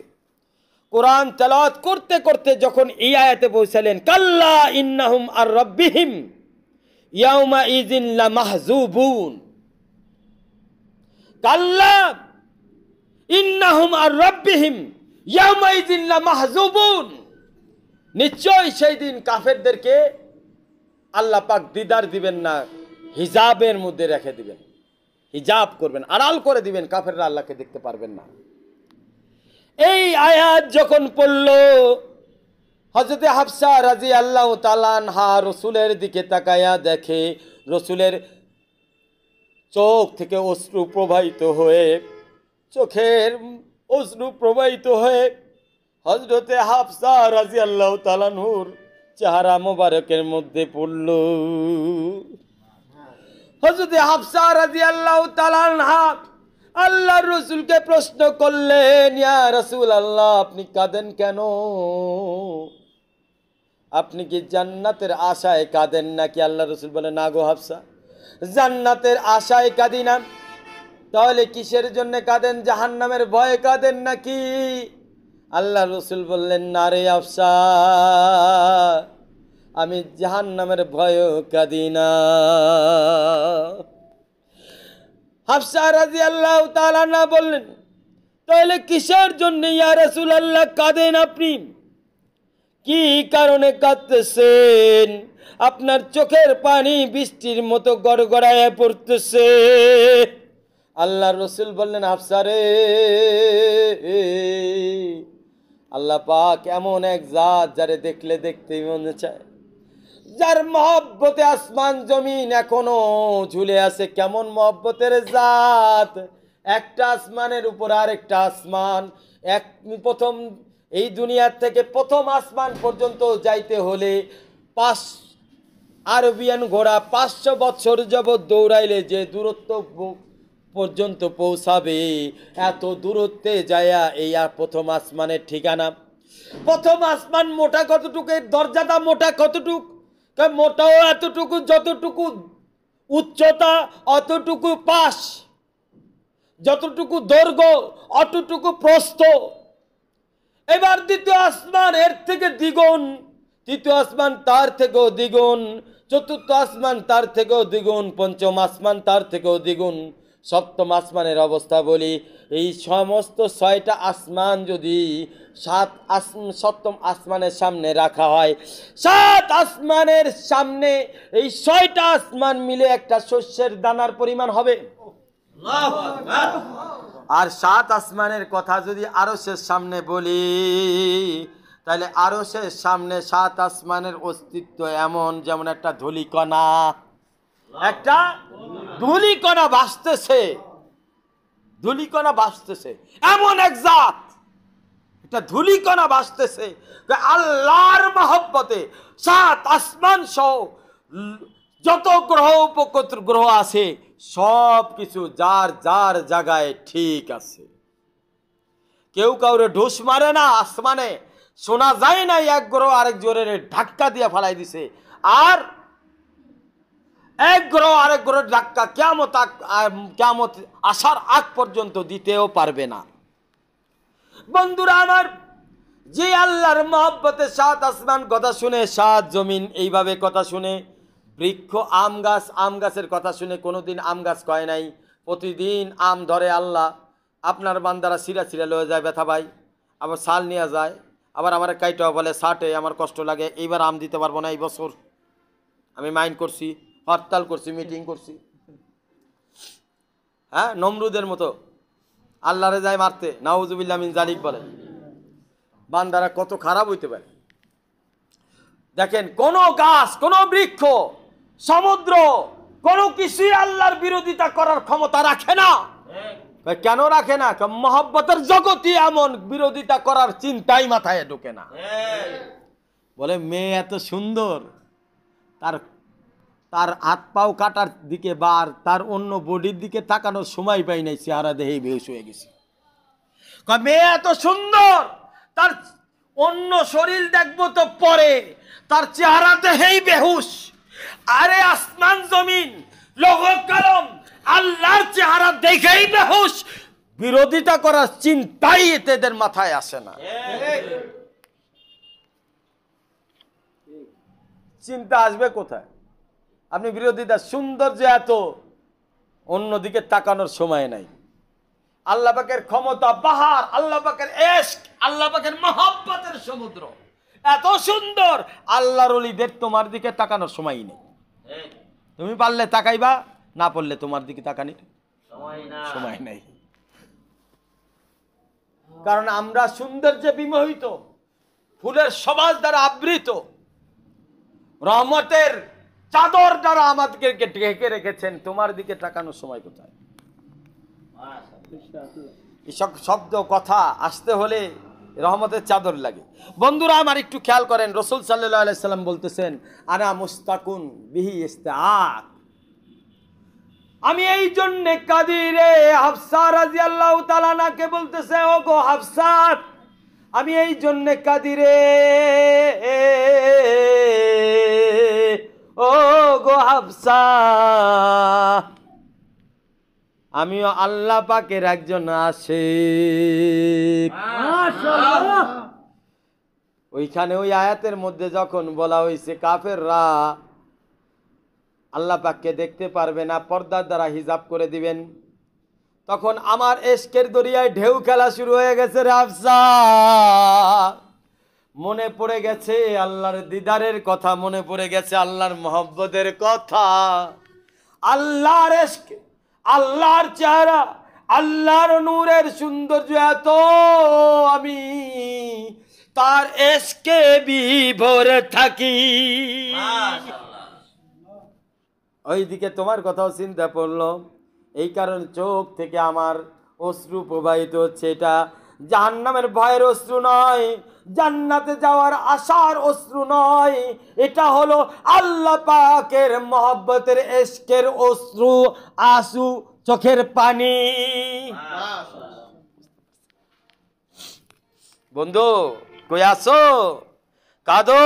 কোরআন তেলাওয়াত করতে করতে যখন এই আয়াতে পৌঁছালেন, কাল্লা ইন্নাহুম আর রাব্বিহিম ইয়াউমা ইযিন লামাহজুবুন, কাল্লা ইন্নাহুম আর রাব্বিহিম ইয়াউমা ইযিন লামাহজুবুন, নিশ্চয় সেই দিন কাফেরদেরকে আল্লাহ পাক দিদার দিবেন না, হিজাবের মধ্যে রেখে দিবেন, হিজাব করবেন, আড়াল করে দিবেন, কাফেররা আল্লাহকে দেখতে পারবেন না। এই আয়াত যখন পড়ল, হযরতে হাফসা রাদিয়াল্লাহু তাআলা আনহা রাসূলের দিকে তাকায়া দেখে রাসূলের চোখ থেকে অশ্রু প্রবাহিত হয়ে, চোখের অশ্রু প্রবাহিত হয়ে হযরতে হাফসা রাদিয়াল্লাহু তাআলা নূর চেহারা মোবারকের মধ্যে পড়ল। হযরতে হাফসা রাদিয়াল্লাহু তাআলা আনহা আল্লাহর রাসূলকে প্রশ্ন করলেন, ইয়া রাসূলুল্লাহ, আপনি কাঁদেন কেন? আপনি কি জান্নাতের আশায় কাঁদেন নাকি? আল্লাহ রাসূল বলেন, না গো হাফসা, জান্নাতের আশায় কাঁদি না। তাহলে কিসের জন্য কাঁদেন? জাহান্নামের ভয়ে কাঁদেন নাকি? আল্লাহ রাসূল বললেন, না রে হাফসা, আমি জাহান্নামের ভয়ও কাঁদি না। হাফসা রাদিয়াল্লাহু তাআলা না বললেন, তাহলে কিসের জন্য ইয়া রাসূলুল্লাহ কাঁদেন আপনি? কি কারণে কাঁদতেছেন? আপনার চোখের পানি বৃষ্টির মতো গড়গড়ায় পড়তেছে। আল্লাহ রসুল বললেন, হাফসা রে, আল্লাহ পাক এমন এক জাত যারে দেখলে দেখতেই মনে চায়, যার মহব্বতে আসমান জমিন এখনো ঝুলে আছে। কেমন মহব্বতের জাত! একটা আসমানের উপর আরেকটা আসমান। প্রথম এই দুনিয়ার থেকে প্রথম আসমান পর্যন্ত যাইতে হলে আরবিয়ান ঘোড়া 500 বছর যাবৎ দৌড়াইলে যে দূরত্ব পর্যন্ত পৌঁছাবে, এত দূরত্বে যায়া এই আর প্রথম আসমানের ঠিকানা। প্রথম আসমান মোটা কতটুকু, দরজাটা মোটা কতটুকু? মোটাও এতটুকু, যতটুকু উচ্চতা অতটুকু পাশ, যতটুকু দৈর্ঘ্য অতটুকু প্রস্থ। এবার দ্বিতীয় আসমান এর থেকে দ্বিগুণ, তৃতীয় আসমান তার থেকেও দ্বিগুণ, চতুর্থ আসমান তার থেকেও দ্বিগুণ, পঞ্চম আসমান তার থেকেও দ্বিগুণ, সপ্তম আসমানের অবস্থা বলি। এই সমস্ত 6টা আসমান যদি সপ্তম আসমানের সামনে রাখা হয়, 7 আসমানের সামনে এই 6টা আসমান মিলে একটা শস্যের দানার পরিমাণ হবে। আর 7 আসমানের কথা যদি আরশের সামনে বলি, তাহলে আরশের সামনে 7 আসমানের অস্তিত্ব এমন যেমন একটা ধূলিকণা, একটা ধূলিকণা ভাসতেছে, ধূলিকণা ভাসতেছে, এমন এক জাত, একটা ধূলিকণা ভাসতেছে। আল্লাহর মহব্বতে 7 আসমান সহ যত গ্রহ উপগ্রহ আছে সব কিছু যার যার জায়গায় ঠিক আছে। কেউ কাউরে ঢুস মারে না। আসমানে শোনা যায় না এক গ্রহ আরেক জোরের ধাক্কা দিয়ে ফালাই দিছে, আর এক গ্রহ আরেক গ্রহ ধাক্কা কিয়ামত আসার আগ পর্যন্ত দিতেও পারবে না। বন্ধুরা আমার, যে আল্লাহর মহব্বতে 7 আসমান কথা শুনে, 7 জমিন এইভাবে কথা শুনে, বৃক্ষ আম গাছের কথা শুনে কোনোদিন আম গাছ কয় নাই, প্রতিদিন আম ধরে আল্লাহ। আপনার বান্দারা সিরা সিরা লয়ে যায়, ব্যথা ভাই, আবার সাল নিয়ে যায়, আবার আমার কাইটাও বলে 60 আমার কষ্ট লাগে, এইবার আম দিতে পারবো না এই বছর, আমি মাইন্ড করছি, হরতাল করছি, মিটিং করছি। হ্যাঁ, নমরুদের মতো আল্লাহরে যায় মারতে, নাউজুবিল্লাহ মিন জালিক বলে। বান্দারা কত খারাপ হইতে পারে দেখেন। কোন গাছ, কোন বৃক্ষ, সমুদ্র, কোন কিছুই আল্লাহর বিরোধিতা করার ক্ষমতা রাখে না। কেন রাখে না? মহব্বতের জগতই এমন, বিরোধিতা করার চিন্তাই মাথায় ঢোকে না। বলে মেয়ে এত সুন্দর, তার হাত পাও কাটার দিকে বা তার অন্য বডির দিকে তাকানোর সময় পাই নাই, চেহারা দেখেই বেহুশ হয়ে গেছে। মেয়ে এত সুন্দর, তার অন্য শরীর দেখবো তো পরে, তার চেহারা দেখেই বেহুশ। আরে আসমান জমিন লৌহ কলম আল্লাহর চেহারা দেখেই বেহুশ, বিরোধিতা করার চিন্তাই এদের মাথায় আসে না। চিন্তা আসবে কোথায়? আপনি বিরোধিতা, সৌন্দর্য এত, অন্যদিকে তাকানোর সময় নাই। আল্লাহ পাকের ক্ষমতা বাহার, আল্লাহ পাকের ইশক, আল্লাহ পাকের মহব্বতের সমুদ্র এত সুন্দর, আল্লাহর ওলিদের তোমার দিকে তাকানোর সময়ই নেই। তুমি পারলে তাকাইবা, না পারলে তোমার দিকে তাকানির সময় নাই। কারণ আমরা সৌন্দর্যে বিমোহিত, ফুলের সমাজ দ্বারা আবৃত, রহমতের চাদর দ্বারা আমাদেরকে ঢেকে রেখেছেন। তোমার দিকে তাকানোর সময় কোথায়? এসব শব্দ কথা আসতে হলে রহমতের চাদর লাগে। বন্ধুরা আমার, একটু খেয়াল করেন, রাসূল সাল্লাল্লাহু আলাইহি সাল্লাম বলতেছেন, আনা মুস্তাকুন বিহি ইস্তাআক, আমি এই জন্য কাঁদি রে। হাফসা রাদিয়াল্লাহু তাআলা নাকে বলতেছে, ও গো হাফসা, আমি এই জন্য কাঁদি রে, ও গো হাফসা, আমিও আল্লাহ পাকের একজন আশিক। মাশাআল্লাহ। ওইখানে ওই আয়াতের মধ্যে যখন বলা হয়েছে কাফেররা আল্লাহ পাককে দেখতে পারবে না, পর্দার দ্বারা হিজাব করে দিবেন, তখন আমার ইশকের দরিয়ায় ঢেউ খেলা শুরু হয়ে গেছে রে হাফসা। মনে পড়ে গেছে আল্লাহর দিদারের কথা, মনে পড়ে গেছে আল্লাহর মহব্বতের কথা, আল্লাহর ইশক, আল্লাহর চেহারা, আল্লাহর নূরের সৌন্দর্য এত, আমি তার ইশকে বিভোর থাকি। ওইদিকে তোমার কথাও চিন্তা পড়লো, এই কারণে চোখ থেকে আমার অশ্রু প্রবাহিত হচ্ছে। এটা জাহান্নামের ভয়ের অশ্রু নয়, জান্নাতে যাওয়ার আশার অশ্রু নয়, এটা হলো আল্লাহ পাকের মহব্বতের ইশকের অশ্রু, আঁসু, চোখের পানি। বন্ধু কই আসো? কাঁদো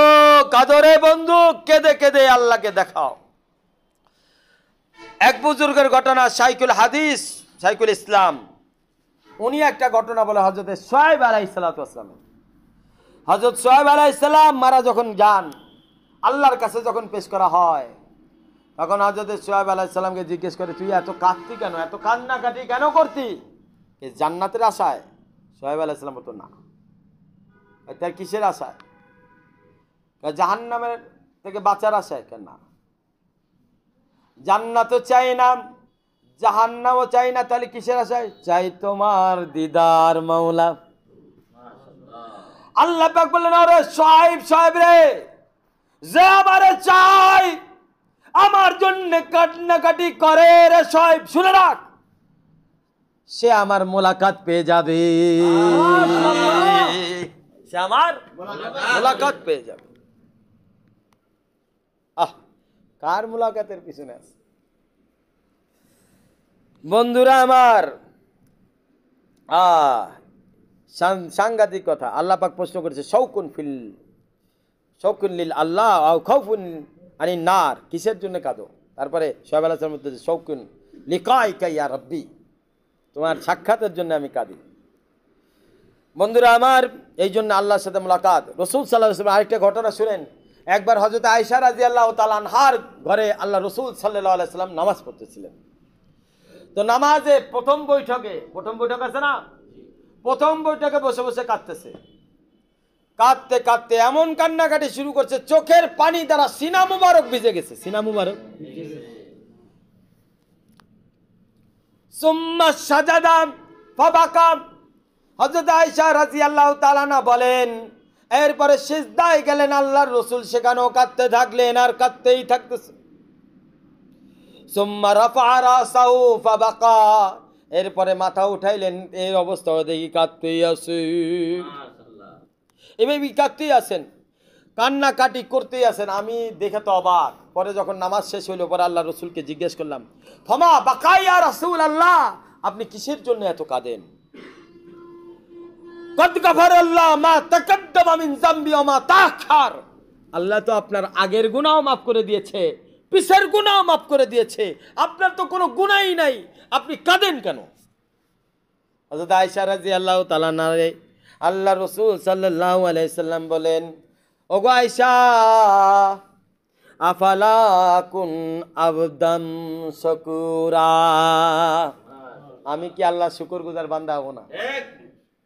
কাঁদো রে বন্ধু, কেঁদে কেঁদে আল্লাহকে দেখাও। এক বুজুর্গের ঘটনা, শাইখুল হাদিস শাইখুল ইসলাম, উনি একটা ঘটনা বলে হযরত শুআয়ব আলাইহিস সালাম। হযরত শুআয়ব আলাইহিস সালাম মারা যখন যান, আল্লাহর কাছে যখন পেশ করা হয়, তখন হযরত শুআয়ব আলাইহিস সালামকে জিজ্ঞেস করে, তুই এত কাঁদতি কেন, এত কান্নাকাটি কেন করতি? এই জান্নাতের আশায়? শুআয়ব আলাইহিস সালাম বলতো না। তার কিসের আশায়? জাহান্নামের থেকে বাঁচার আশায়। কেন না? জান্নাতও চাই না, জাহান্নামও চাই না, তাহলে কিসের আশায়? চাই তোমার দিদার মাওলা। আল্লাহ পাক বললেন, আরে শুআয়ব, শুআয়ব রে, যে আমারে চাই, আমার জন্য কান্নাকাটি করে রে শুআয়ব, শুনে রাখ, সে আমার মোলাকাত পেয়ে যাবে, সে আমার মোলাকাত পেয়ে যাবে। কার মুলাকাতের পিছনে আছে? বন্ধুরা আমার, সাংঘাতিক কথা। আল্লাহ পাক প্রশ্ন করেছে, শৌকুন লিল আল্লাহ আও খাউফুন আনিন নার, কিসের জন্য কাঁদো? তারপরে শুআয়ব আলাইহিস সালাম বলতেছে, শৌকুন লিকাইকা ইয়া রাব্বি, তোমার সাক্ষাতের জন্য আমি কাঁদি। বন্ধুরা আমার, এই জন্য আল্লাহর সাথে মুলাকাত। রাসূল সাল্লাল্লাহু আলাইহি ওয়াসাল্লাম আরেকটা ঘটনা শুনেন। একবার হযরত আয়েশা রাদিয়াল্লাহু তাআলা আনহার ঘরে আল্লাহ রাসূল সাল্লাল্লাহু আলাইহি ওয়াসাল্লাম নামাজ পড়তেছিলেন। তো নামাজে প্রথম বৈঠক আছে না, প্রথম বৈঠকে বসে বসে কাঁদতেছে। কাঁদতে কাঁদতে এমন কান্নাকাটি শুরু করছে, চোখের পানি দ্বারা সিনা মুবারক ভিজে গেছে, সিনা মুবারক। সুম্মা সাজাদা ফাবাকা, হযরত আয়েশা রাদিয়াল্লাহু তাআলা আনহা বলেন, এরপরে সিজদায় গেলেন আল্লাহর রাসূল, সেখানেও কাঁদতে থাকলেন আর কাঁদতেই থাকতেছে। সুম্মা রাফা রাসাহু ফাবাকা, এরপরে মাথা উঠাইলেন, এই অবস্থা দেখি কাঁদতেই আছে, এভাবে কাঁদতেই আছেন, কান্নাকাটি করতেই আছেন। আমি দেখে তো অবাক। পরে যখন নামাজ শেষ হইল, পরে আল্লাহ রাসূলকে জিজ্ঞেস করলাম, ফামা বাকা ইয়া রাসূলুল্লাহ, আপনি কিসের জন্য এত কাঁদেন? কদ গাফারাল্লাহ মা তাকাদ্দামা মিন যামবি ওয়া মা তাআখার, আল্লাহ তো আপনার আগের গুনাহও মাফ করে দিয়েছে, পিছের গুনাহও মাফ করে দিয়েছে, আপনার তো কোনো গুনাহই নাই, আপনি কাঁদেন কেন? হযরত আয়েশা রাদিয়াল্লাহু তাআলা আনহা, আল্লাহ রাসূল সাল্লাল্লাহু আলাইহি সাল্লাম বলেন, ওগো আয়েশা, আফালা কুন আবদাম শাকুরা, আমি কি আল্লাহ শুকরগুজার বান্দা হব না?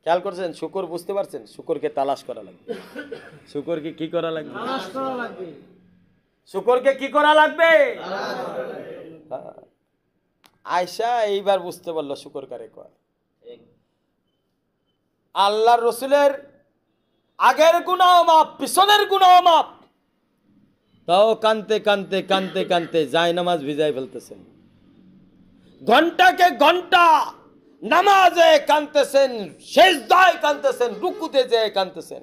খেয়াল করছেন? শুকর বুঝতে পারছেন? শুকরকে তালাশ করা লাগবে। শুকরকে কি করা লাগবে? তালাশ করা লাগবে। শুকরকে কি করা লাগবে? আয়েশা এইবার বুঝতে পারলো শুকর কারে কয়। আল্লাহর রাসূলের আগের গুনাহ মাপ, পিছনের গুনাহ মাপ, তাও কানতে কানতে কানতে কানতে জায়নামাজ ভিজাই ফেলতেছেন। ঘন্টাকে ঘন্টা নামাজে কাঁদতেছেন, সেজদায় কাঁদতেছেন, রুকুতে যেয়ে কাঁদতেছেন।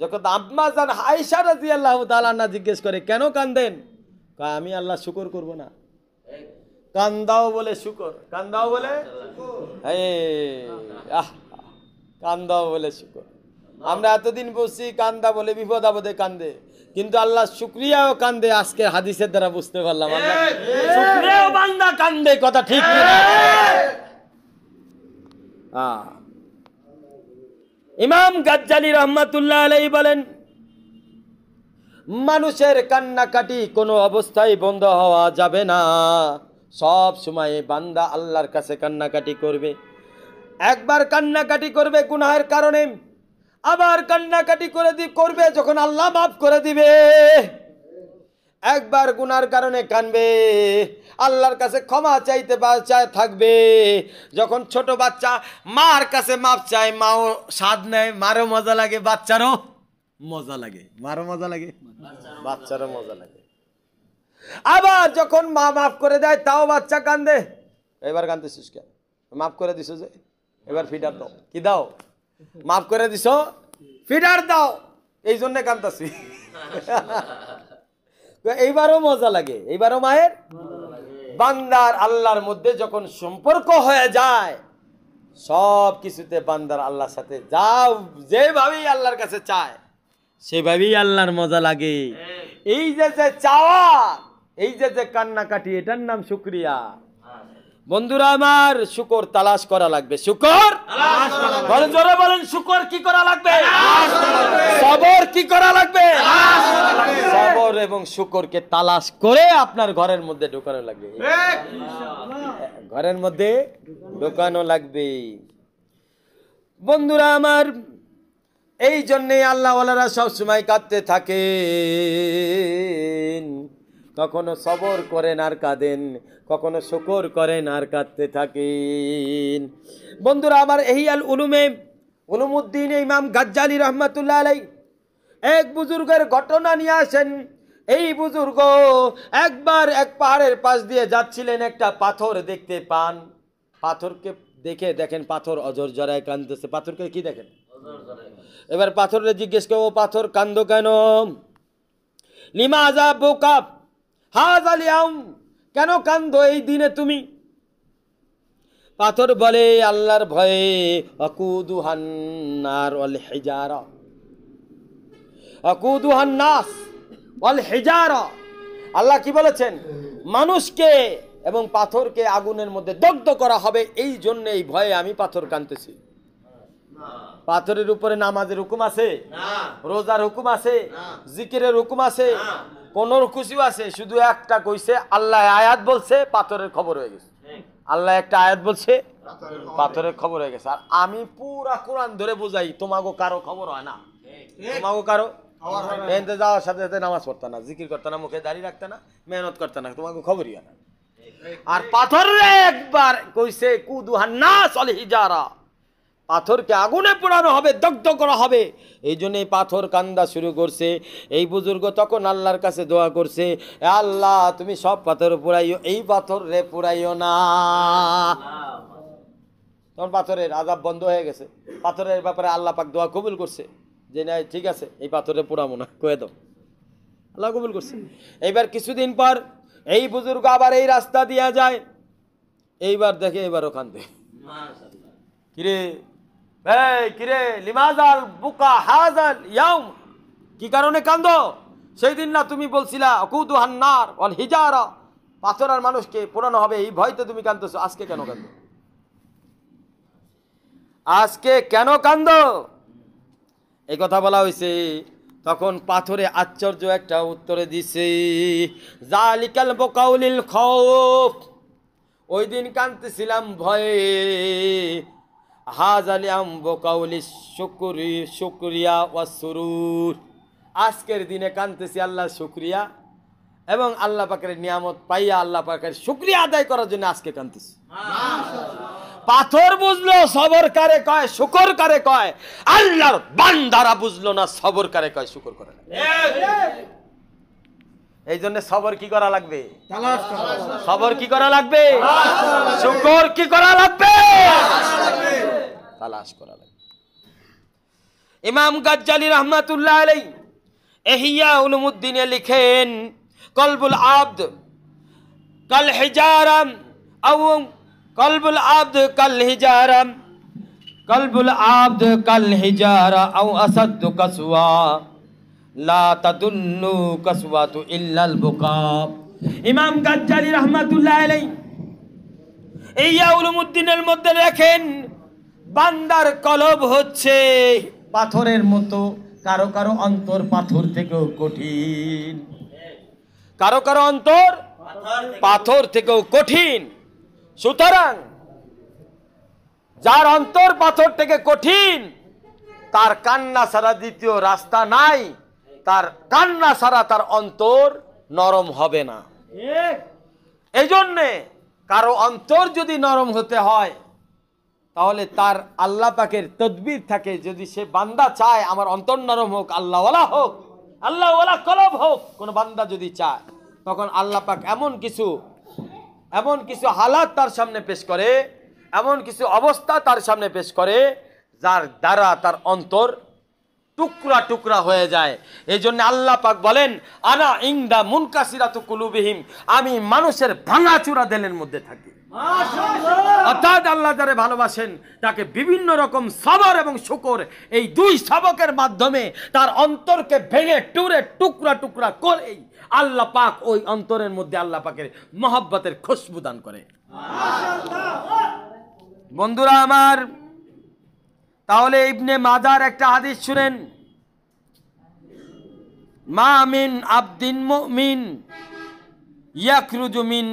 যখন আম্মা জান আয়েশা রাদিয়াল্লাহু তাআলা আনহা জিজ্ঞেস করে, কেন কাঁদেন? কয়, আমি আল্লাহ শুকর করব না? কান্দাও বলে শুকর, কান্দাও বলে কান্দাও বলে শুকর। আমরা এতদিন বলছি কান্দা বলে বিপদ আপদে কান্দে, কিন্তু আল্লাহ শুকরিয়াও কান্দে। আজকে হাদিসের দ্বারা বুঝতে পারলাম আল্লাহ শুকরিয়াও বান্দা কান্দে, কথা ঠিক কিনা? ইমাম গাজ্জালী রাহমাতুল্লাহ আলাইহি বলেন, মানুষের কান্নাকাটি কোনো অবস্থায় বন্ধ হওয়া যাবে না, সব সময় বান্দা আল্লাহর কাছে কান্নাকাটি করবে। একবার কান্নাকাটি করবে গুনাহের কারণে, আবার কান্নাকাটি করবে যখন আল্লাহ মাফ করে দিবে। একবার গুনার কারণে কানবে, আল্লাহর কাছে ক্ষমা চাইতে চায় থাকবে। যখন ছোট বাচ্চা মার কাছে মাপ চায়, মাও স্বাদ নেয়, মারও মজা লাগে, বাচ্চারও মজা লাগে, মারও মজা লাগে, বাচ্চারও মজা লাগে। আবার যখন মা মাফ করে দেয় তাও বাচ্চা কান্দে। এবার কান্দতেছিস কেন? মাফ করে দিছো যে, এবার ফিডার দাও। কি দাও? মাফ করে দিছো, ফিডার দাও, এই জন্য কান্দতেছি। এইবারও মজা লাগে, এইবারও মায়ের। বান্দার আল্লাহর মধ্যে যখন সম্পর্ক হয়ে যায়, সব কিছুতে বান্দার আল্লাহর সাথে যাও যেভাবেই আল্লাহর কাছে চায় সেভাবেই আল্লাহর মজা লাগে। এই যে চাওয়া, এই যে কান্নাকাটি, এটার নাম শুকরিয়া। বন্ধুরা আমার, শুকর তালাশ করা লাগবে। শুকর বলেন, জোরে বলেন, শুকর কি করা লাগবে? সবর কি করা লাগবে? সবর এবং শুকরকে তালাশ করে আপনার ঘরের মধ্যে ঢোকানো লাগবে, ঘরের মধ্যে ঢোকানো লাগবে। বন্ধুরা আমার, এই জন্যে আল্লাহওয়ালারা সবসময় কাঁদতে থাকেন। কখনো সবর করেন আর কাঁদেন, কখনো শুকর করেন আর কাঁদতে থাকেন। বন্ধুরা আমার, ইহইয়াল উলুমউদ্দিন ইমাম গাজ্জালী রহমাতুল্লাহ আলাইহি এক বুজুর্গের ঘটনা নিয়ে আসেন। এই বুজুর্গ একবার এক পাহাড়ের পাশ দিয়ে যাচ্ছিলেন, একটা পাথর দেখতে পান। পাথরকে দেখেন পাথর অজর জড়ায় কাঁদতেছে। পাথরকে কি দেখেন? এবার পাথরে জিজ্ঞেস করো, পাথর কান্দো কেন? লিমাযা বুকা হাযাল ইয়াউম, কেন কান্দো এই দিনে তুমি? পাথর বলে, আল্লাহর ভয়ে। আকুদুহান নার ওয়াল হিজারা, আকুদুহান নাস ওয়াল হিজারা। আল্লাহ কি বলেছেন? মানুষকে এবং পাথরকে আগুনের মধ্যে দগ্ধ করা হবে, এই জন্য এই ভয়ে আমি পাথর কাঁদতেছি। পাথরের উপরে নামাজের হুকুম আছে? রোজার হুকুম আছে? জিকিরের হুকুম আছে? কোন খুশিও আছে? শুধু একটা কইছে, আল্লাহ আয়াত বলছে, পাথরের খবর হয়ে গেছে। আল্লাহ একটা আয়াত বলছে, পাথরের খবর হয়ে গেছে। আর আমি পুরা কোরআন ধরে বুঝাই, তোমাগো কারো খবর হয় না। তোমাগো কারো এনতে যাওয়ার সাথে সাথে নামাজ পড়তে না, জিকির করতে না, মুখে দাড়ি রাখতে না, মেহনত করতে না, তোমাকে খবরই হয় না। আর পাথরের একবার কইছে কুদুহান নাস ওয়াল হিজারা, পাথরকে আগুনে পোড়ানো হবে, দগ্ধ করা হবে। এই জন্য এই পাথর কান্দা শুরু করছে। এই বুজুর্গ তখন আল্লাহর কাছে দোয়া করছে, আল্লাহ তুমি সব পাথর পোড়াইও, এই পাথর রে পোড়াইও না। তখন পাথরের আযাব বন্ধ হয়ে গেছে। পাথরের ব্যাপারে আল্লাহ পাক দোয়া কবুল করছে, যে না ঠিক আছে, এই পাথরে পোড়াবো না, কয়ে দাও। আল্লাহ কবুল করছে। এইবার কিছুদিন পর এই বুজুর্গ আবার এই রাস্তা দিয়া যায়। এইবার দেখে, এবারও কান্দে। কিরে কিরে, লিমাযাল বুকা হাযাল ইয়াউম, কি কারণে কান্দো? সেই দিন না তুমি বলছিলা আকুদুহান নার ওয়াল হিজারা, পাথর আর মানুষকে পোড়ানো হবে, এই ভয়তে তুমি কান্দছো। আজকে কেন কান্দো? আজকে কেন কান্দো? এই কথা বলা হয়েছে। তখন পাথরে আশ্চর্য একটা উত্তরে দিছে, যালিকাল বুকাউলিল খাউফ, ওই দিন কাঁদতেছিলাম ভয়ে। হাযাল ইয়াউম বুকাউলিশ শুকরিয়া ওয়াস সুরুর, আজকের দিনে কাঁদতেছি আল্লাহর শুকরিয়া এবং আল্লাহ পাকের নিয়ামত পাইয়া আল্লাহ পাকের শুকরিয়া আদায় করার জন্য আজকে কাঁদতেছি। পাথর বুঝলো সবর কারে কয়, শুকর কারে কয়। আল্লাহর বান্দারা বুঝলো না সবর কারে কয়, শুকর করে। এই জন্য সবর কি করা লাগবে? সবর কি করা লাগবে? শুকর কি করা লাগবে? তালাশ করা লাগবে। ইমাম গাজ্জালী রহমাতুল্লাহ আলাইহি ইহইয়া উলুমউদ্দিনে লিখেন, কলবুল আবদ কাল হিজারা আও কলবুল আবদ কাল হিজারা, কলবুল আবদ কাল হিজারা আও আসাদ কাসওয়া, লা তাদুল্লু কাসওয়াতু ইল্লাল বুকা। ইমাম গাজ্জালী রহমাতুল্লাহ আলাইহি ইহইয়া উলুমউদ্দিনের মধ্যে লেখেন, বান্দার কলব হচ্ছে পাথরের মতো, কারো কারো অন্তর পাথর থেকেও কঠিন, কারো কারো অন্তর পাথর থেকেও কঠিন। সুতরাং যার অন্তর পাথর থেকে কঠিন, তার কান্না ছাড়া দ্বিতীয় রাস্তা নাই, তার কান্না ছাড়া তার অন্তর নরম হবে না। এই জন্যে কারো অন্তর যদি নরম হতে হয় তাহলে তার আল্লাহ পাকের তদবির থাকে। যদি সে বান্দা চায় আমার অন্তর নরম হোক, আল্লাহওয়ালা হোক, আল্লাহওয়ালা কলব হোক, কোন বান্দা যদি চায়, তখন আল্লাহ পাক এমন কিছু হালাত তার সামনে পেশ করে, এমন কিছু অবস্থা তার সামনে পেশ করে যার দ্বারা তার অন্তর টুকরা টুকরা হয়ে যায়। এই জন্য আল্লাহ পাক বলেন, আনা ইনদা মুনকাসিরাতু কুলুবিহিম, আমি মানুষের ভাঙাচুরা দিলের মধ্যে থাকি। অর্থাৎ আল্লাহ যারে ভালোবাসেন তাকে বিভিন্ন রকম সবর এবং শুকর, এই দুই সবকের মাধ্যমে তার অন্তরকে ভেঙে টুরে টুকরা টুকরা করে আল্লাহ পাক ওই অন্তরের মধ্যে আল্লাহ পাকের মহব্বতের খুশবু দান করে। বন্ধুরা আমার, তাহলে ইবনে মাজার একটা হাদিস শুনেন, মা মিন আবদিন মুমিন ইয়াখরুজু মিন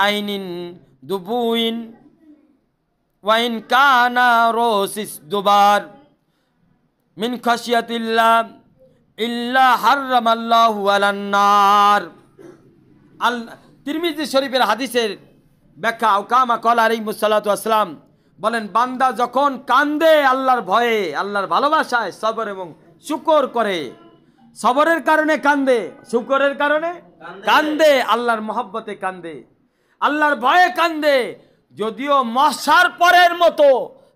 আইনিন দুবুইন ওয়া ইন কানা রুসিস দুবার মিন খাশিয়াতিল্লাহ ইল্লা হারামাল্লাহু আলান নার। তিরমিজি শরীফের হাদিসের ব্যাখ্যা, আওকামা কল আলাইহিস সালাতু ওয়াস সালাম বলেন, বান্দা যখন কান্দে আল্লাহর ভয়ে, আল্লাহর ভালোবাসায়, সবর এবং শুকর করে, সবরের কারণে কান্দে, শুকরের কারণে কান্দে, আল্লাহর মহব্বতে কান্দে, আল্লাহর ভয়ে কান্দে, যদিও মশার পরের মতো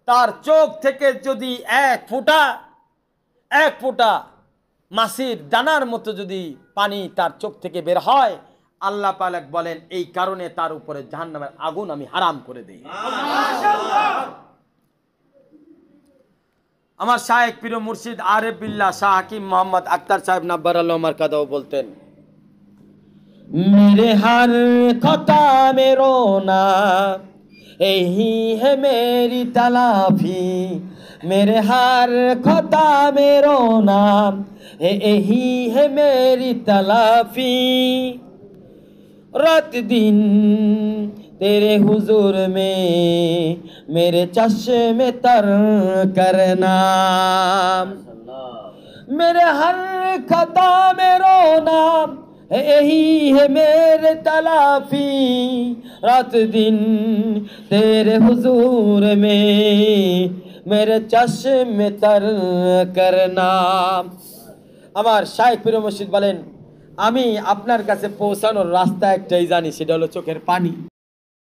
তার চোখ থেকে যদি এক ফোঁটা মাছির দানার মতো যদি পানি তার চোখ থেকে বের হয়, আল্লাহ পাক বলেন এই কারণে তার উপরে জাহান্নামের আগুন আমি হারাম করে দেই। আমার শায়েখ পীর মুর্শিদ আরিফ বিল্লাহ শাহ হাকিম মোহাম্মদ আক্তার সাহেব নব্বর আল্লাহ মারকাদাও বলতেন, मेरे हर खता में रोना यही है मेरी तलाफी, मेरे हर खता में रोना यही है मेरी तलाफी, रात दिन तेरे हुजूर में मेरे चश्मे तर करना, मेरे हर खता में रोना यही है मेरे तलाफी, रात दिन तेरे हुजूर में मेरे चश्मे तर करना। আমার শায়েখ পীর মুর্শিদ বলেন, আমি আপনার কাছে পৌঁছানোর রাস্তা একটাই জানি, সেটা হলো চোখের পানি।